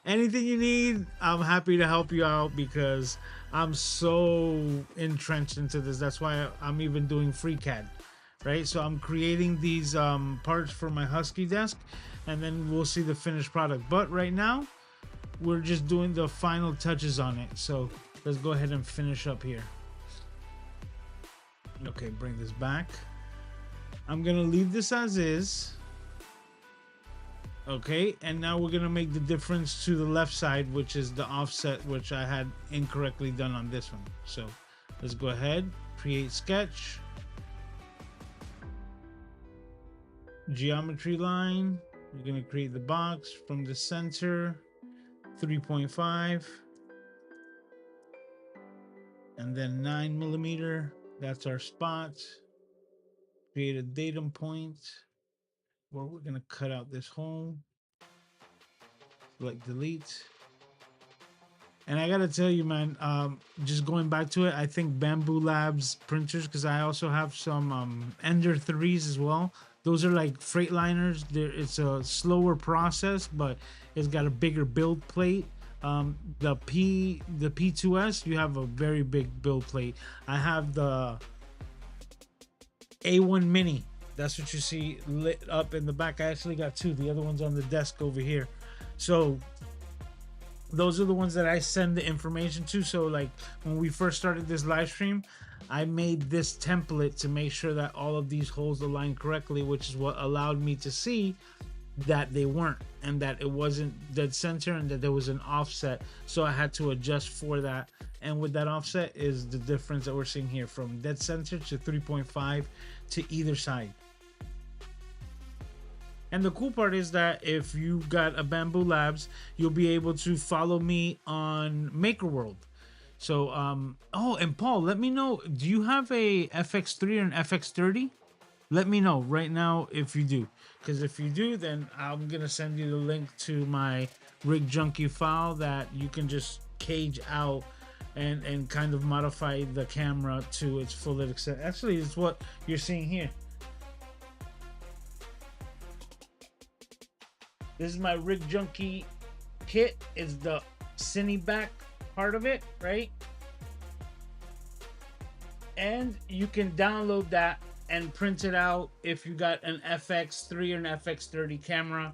anything you need. I'm happy to help you out, because I'm so entrenched into this. That's why I'm even doing FreeCAD, right? So I'm creating these parts for my Husky desk, and then we'll see the finished product. But right now, we're just doing the final touches on it. So let's go ahead and finish up here. Okay, bring this back. I'm gonna leave this as is. Okay, and now we're gonna make the difference to the left side, which is the offset, which I had incorrectly done on this one. So let's go ahead, create sketch, geometry line. We're gonna create the box from the center, 3.5, and then 9mm. That's our spot. Create a datum point where we're gonna cut out this hole. Select delete. And I gotta tell you, man, just going back to it, I think Bamboo Labs printers, because I also have some Ender 3s as well. Those are like Freightliners. It's a slower process, but it's got a bigger build plate. The P2S, you have a very big build plate. I have the A1 Mini. That's what you see lit up in the back. I actually got two. The other one's on the desk over here. So those are the ones that I send the information to. So like when we first started this live stream, I made this template to make sure that all of these holes align correctly, which is what allowed me to see that they weren't, and that it wasn't dead center, and that there was an offset. So I had to adjust for that. And with that offset is the difference that we're seeing here, from dead center to 3.5 to either side. And the cool part is that if you got a Bamboo Labs, you'll be able to follow me on Maker World. So, oh, and Paul, let me know, do you have a FX3 or an FX30? Let me know right now if you do. Because if you do, then I'm going to send you the link to my rig Junkie file that you can just cage out and kind of modify the camera to its full extent. Actually, it's what you're seeing here. This is my rig Junkie kit. It's the cine back part of it, right? And you can download that and print it out if you got an FX3 or an FX30 camera.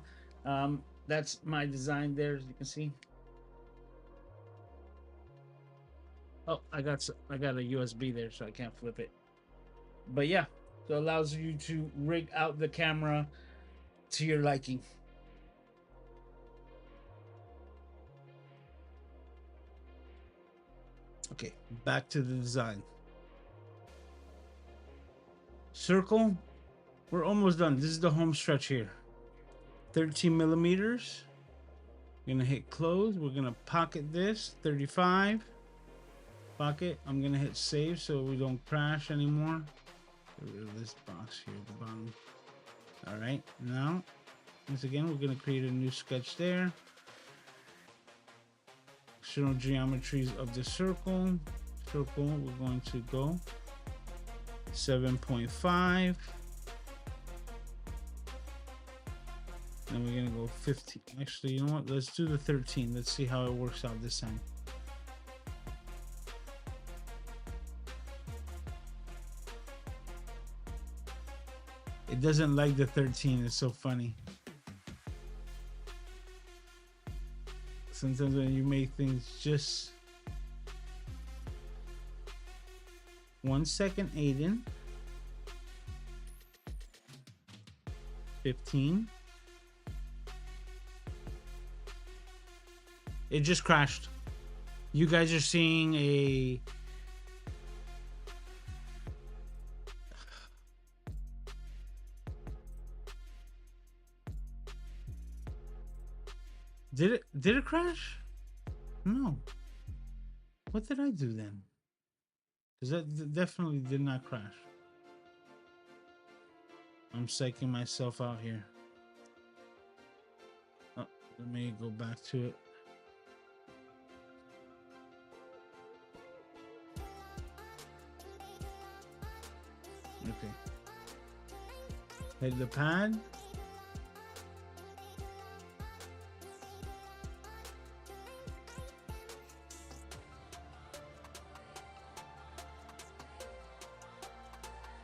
That's my design there, as you can see. Oh, I got a USB there, so I can't flip it. But yeah, so it allows you to rig out the camera to your liking. Okay, back to the design. Circle, we're almost done. This is the home stretch here. 13 millimeters. We're gonna hit close. We're gonna pocket this. 35. Pocket. I'm gonna hit save so we don't crash anymore. Get rid of this box here at the bottom. All right, now once again we're gonna create a new sketch there. External geometries of the circle. Circle, we're going to go 7.5. And we're gonna go 15. Actually, you know what? Let's do the 13. Let's see how it works out this time. It doesn't like the 13. It's so funny. Sometimes when you make things just 1 second, Aiden. 15. It just crashed. You guys are seeing a Did it crash? No. What did I do then? Because that definitely did not crash. I'm psyching myself out here. Oh, let me go back to it. Okay. Hit the pad.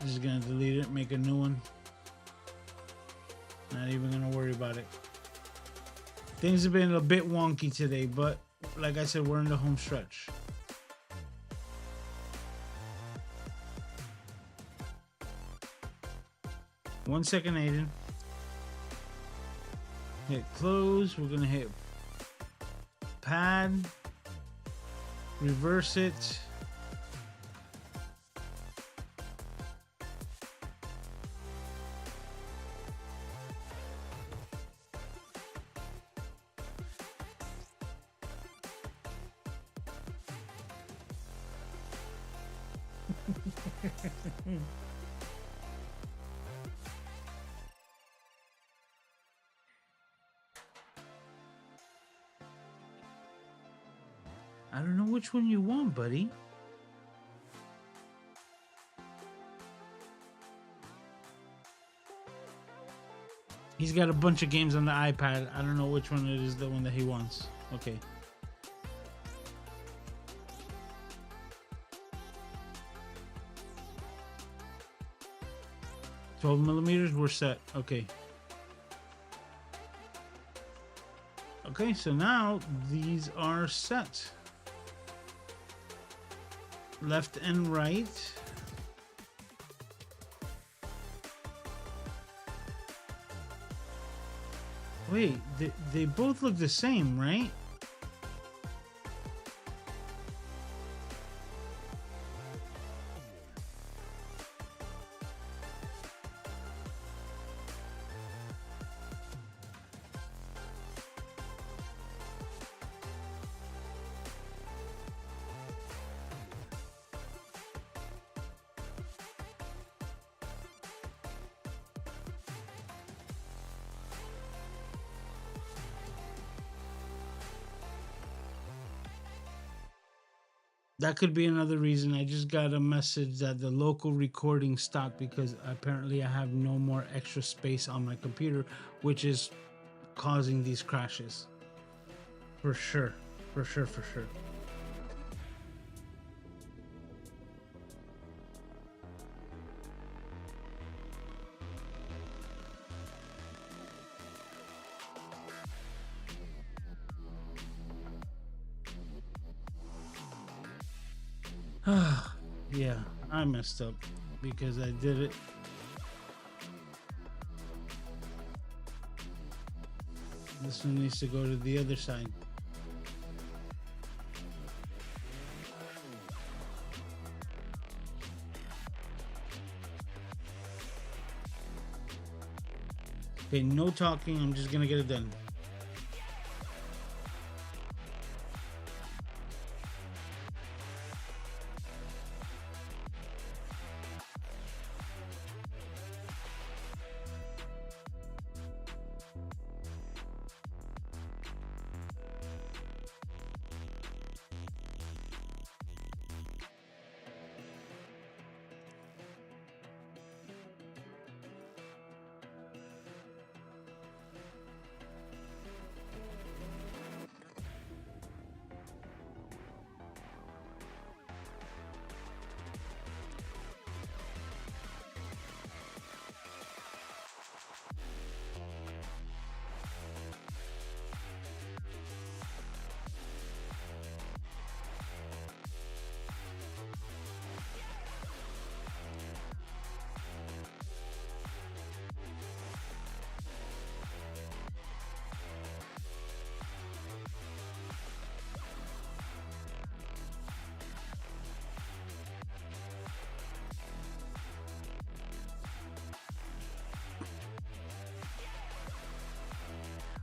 Just gonna delete it, make a new one. Not even gonna worry about it. Things have been a bit wonky today, but like I said, we're in the home stretch. One second, Aiden. Hit close. We're gonna hit pad. Reverse it. I don't know which one you want, buddy. He's got a bunch of games on the iPad. I don't know which one it is, the one that he wants. Okay. 12 millimeters, we're set. Okay. Okay, so now these are set. Left and right. Wait, they both look the same, right? That could be another reason. I just got a message that the local recording stopped because apparently I have no more extra space on my computer, which is causing these crashes. For sure. For sure, for sure. Yeah, I messed up because I did it. This one needs to go to the other side. Okay, no talking. I'm just gonna get it done.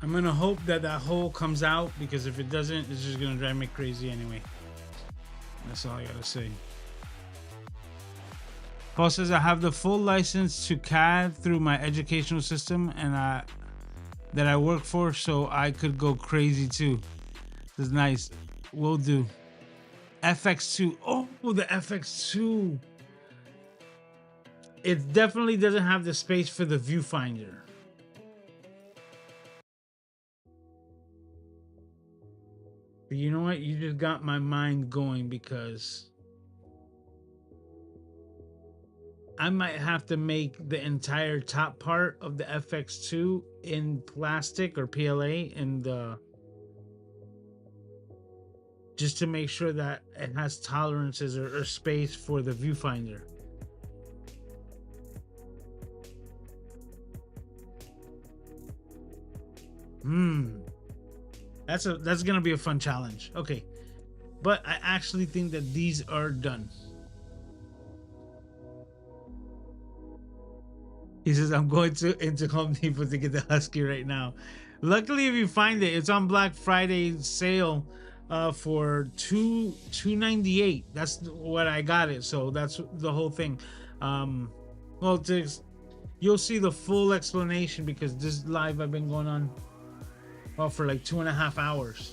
I'm gonna hope that that hole comes out because if it doesn't, it's just gonna drive me crazy anyway. That's all I gotta say. Paul says I have the full license to CAD through my educational system and that I work for, so I could go crazy too. This is nice. Will do. FX2. Oh, the FX2. It definitely doesn't have the space for the viewfinder. But you know what? You just got my mind going because I might have to make the entire top part of the FX2 in plastic or PLA and just to make sure that it has tolerances or space for the viewfinder. That's gonna be a fun challenge. Okay, but I actually think that these are done. He says I'm going to into Home Depot to get the Husky right now. Luckily, if you find it, it's on Black Friday sale for $298. That's what I got it. So that's the whole thing. Well, you'll see the full explanation because this live I've been going on for like 2.5 hours.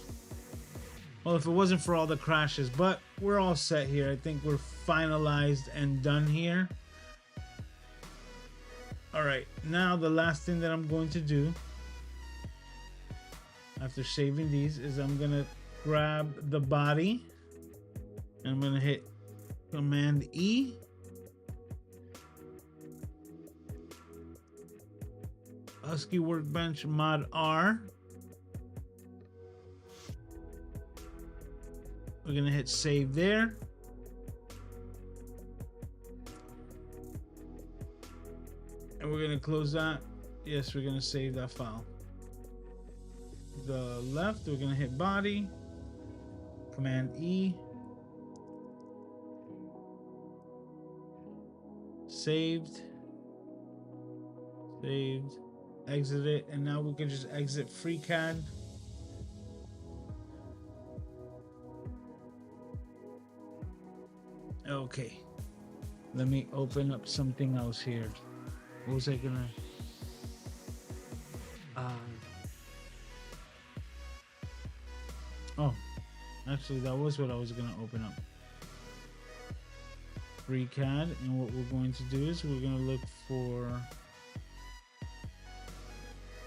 Well, if it wasn't for all the crashes, but we're all set here. I think we're finalized and done here. All right, now the last thing that I'm going to do after saving these is I'm gonna grab the body and I'm gonna hit Command E. Husky Workbench mod R. We're gonna hit save there. And we're gonna close that. Yes, we're gonna save that file. The left, we're gonna hit body, Command E, saved, exit it, and now we can just exit FreeCAD. Okay, let me open up something else here. What was I gonna? Oh, actually, that was what I was gonna open up. FreeCAD, and what we're going to do is we're gonna look for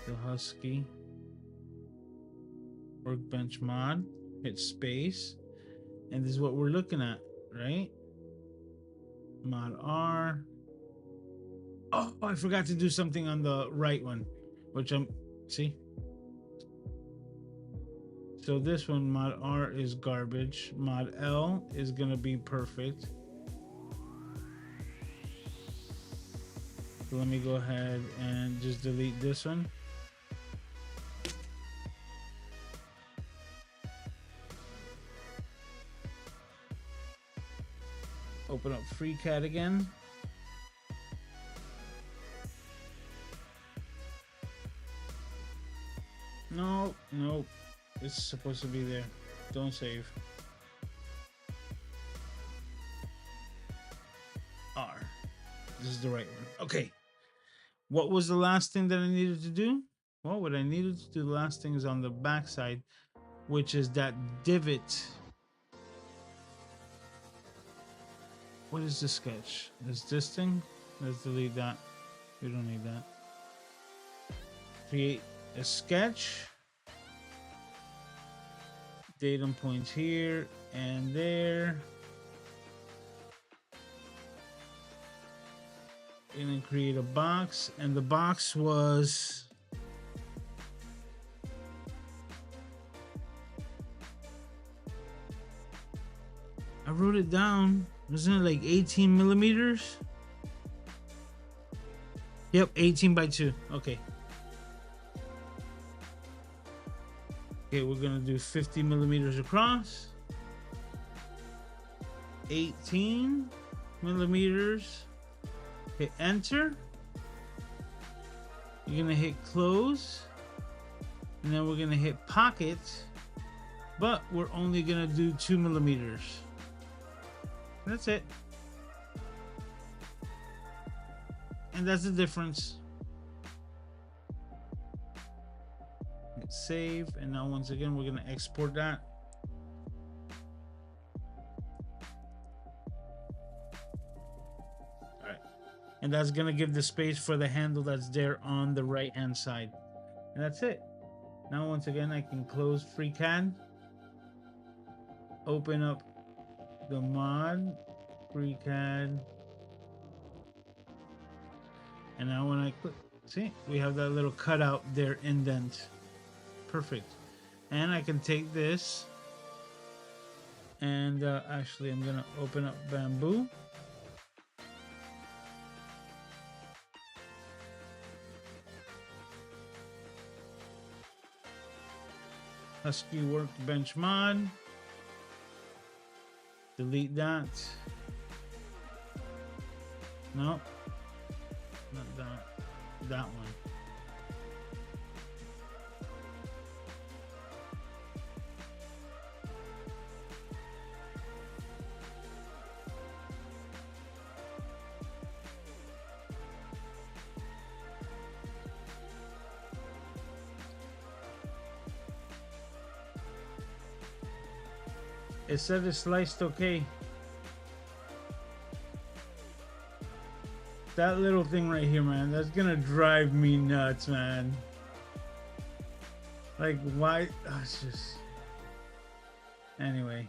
the Husky Workbench mod. Hit space, and this is what we're looking at, right? Mod R. Oh, I forgot to do something on the right one, which see. So this one, mod R, is garbage. Mod L is gonna be perfect. So let me go ahead and just delete this one. Open up FreeCAD again. No, nope. It's supposed to be there. Don't save. R. This is the right one. Okay. What was the last thing that I needed to do? Well, what I needed to do, the last thing is on the back side, which is that divot. What is the sketch? Is this thing? Let's delete that. We don't need that. Create a sketch. Datum points here and there. And then create a box. And the box was... I wrote it down. Wasn't it like 18 millimeters? Yep, 18 by 2. Okay. Okay, we're gonna do 50 millimeters across. 18 millimeters. Hit enter. You're gonna hit close. And then we're gonna hit pocket. But we're only gonna do 2 millimeters. That's it. And that's the difference. Hit save, and now once again we're gonna export that. All right, and that's gonna give the space for the handle that's there on the right hand side, and that's it. Now once again I can close FreeCAD, open up the mod, FreeCAD, and now when I click, see, we have that little cutout there, indent. Perfect. And I can take this and actually I'm gonna open up Bamboo. Husky Workbench mod. Delete that. No, not that. That one. It said it's sliced okay. That little thing right here, man, that's gonna drive me nuts, man. Like, why? Oh, it's just... Anyway.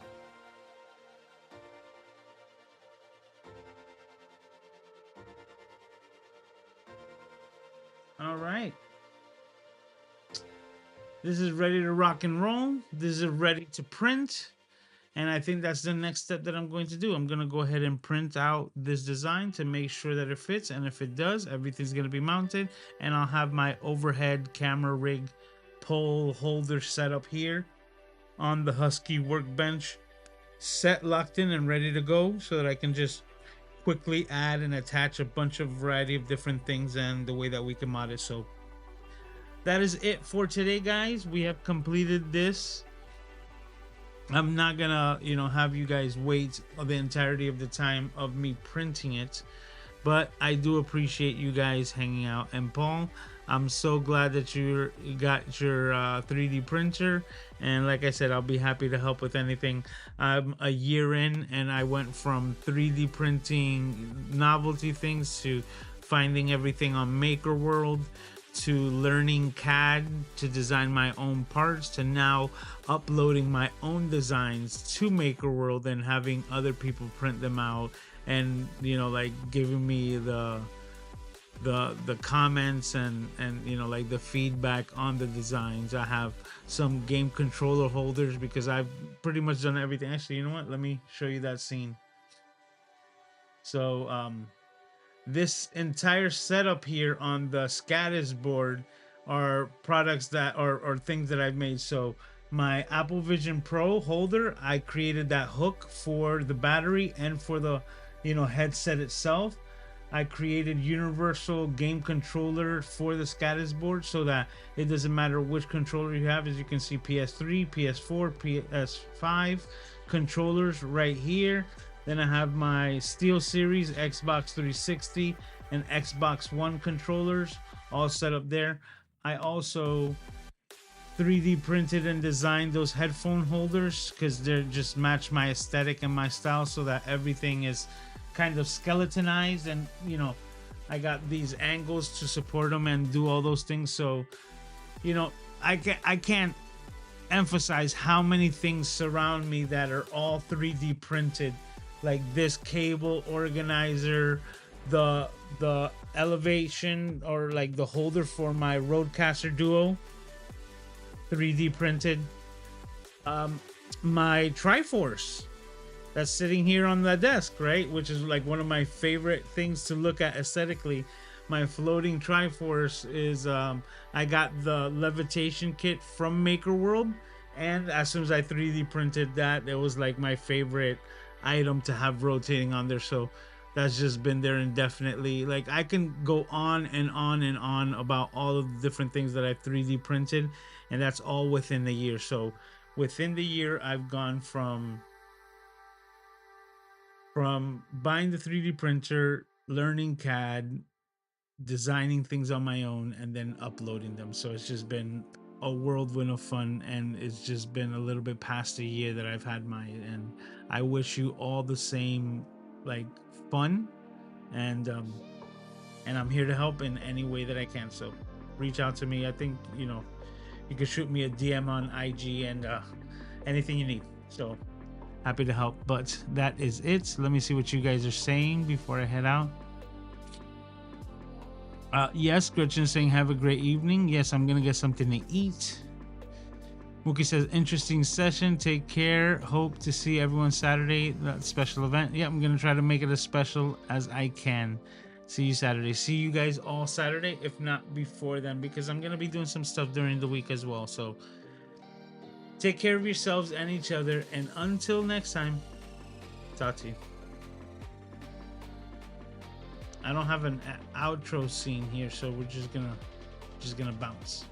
All right. This is ready to rock and roll. This is ready to print. And I think that's the next step that I'm going to do. I'm going to go ahead and print out this design to make sure that it fits. And if it does, everything's going to be mounted. And I'll have my overhead camera rig pole holder set up here on the Husky Workbench, set, locked in, and ready to go, so that I can just quickly add and attach a bunch of variety of different things and the way that we can mod it. So that is it for today, guys. We have completed this. I'm not gonna, have you guys wait the entirety of the time of me printing it, but I do appreciate you guys hanging out. And Paul, I'm so glad that you got your 3D printer, and like I said, I'll be happy to help with anything. I'm a year in, and I went from 3D printing novelty things to finding everything on Maker World, to learning CAD to design my own parts, to now uploading my own designs to Maker World and having other people print them out, and like giving me the comments and like the feedback on the designs. I have some game controller holders because I've pretty much done everything. Actually, you know what? Let me show you that scene. So this entire setup here on the CITYSGAW board are products that or things that I've made. So my Apple Vision Pro holder, I created that hook for the battery and for the headset itself. I created universal game controller for the CITYSGAW board, so that it doesn't matter which controller you have. As you can see, PS3, PS4, PS5 controllers right here. Then I have my SteelSeries, Xbox 360, and Xbox One controllers all set up there. I also 3D printed and designed those headphone holders because they just match my aesthetic and my style, so that everything is kind of skeletonized, and I got these angles to support them and do all those things. So I can't emphasize how many things surround me that are all 3D printed, like this cable organizer, the elevation, or like the holder for my Rodecaster Duo, 3D printed. My Triforce that's sitting here on the desk, right, which is like one of my favorite things to look at aesthetically. My floating Triforce is I got the levitation kit from Maker World, and as soon as I 3D printed that, it was like my favorite item to have rotating on there. So that's just been there indefinitely. Like, I can go on and on and on about all of the different things that I've 3D printed, and that's all within the year. So within the year, I've gone from buying the 3D printer, learning CAD, designing things on my own, and then uploading them. So it's just been a whirlwind of fun, and it's just been a little bit past a year that I've had mine, and I wish you all the same, like, fun, and I'm here to help in any way that I can. So reach out to me. I think you can shoot me a DM on IG, and anything you need. So happy to help. But that is it. Let me see what you guys are saying before I head out. Yes, Gretchen saying have a great evening. Yes, I'm gonna get something to eat. Mookie says interesting session. Take care. Hope to see everyone Saturday. That special event. Yeah, I'm gonna try to make it as special as I can. See you Saturday. See you guys all Saturday, if not before then, because I'm gonna be doing some stuff during the week as well. So take care of yourselves and each other, and until next time, talk to you. I don't have an outro scene here, so we're just gonna bounce.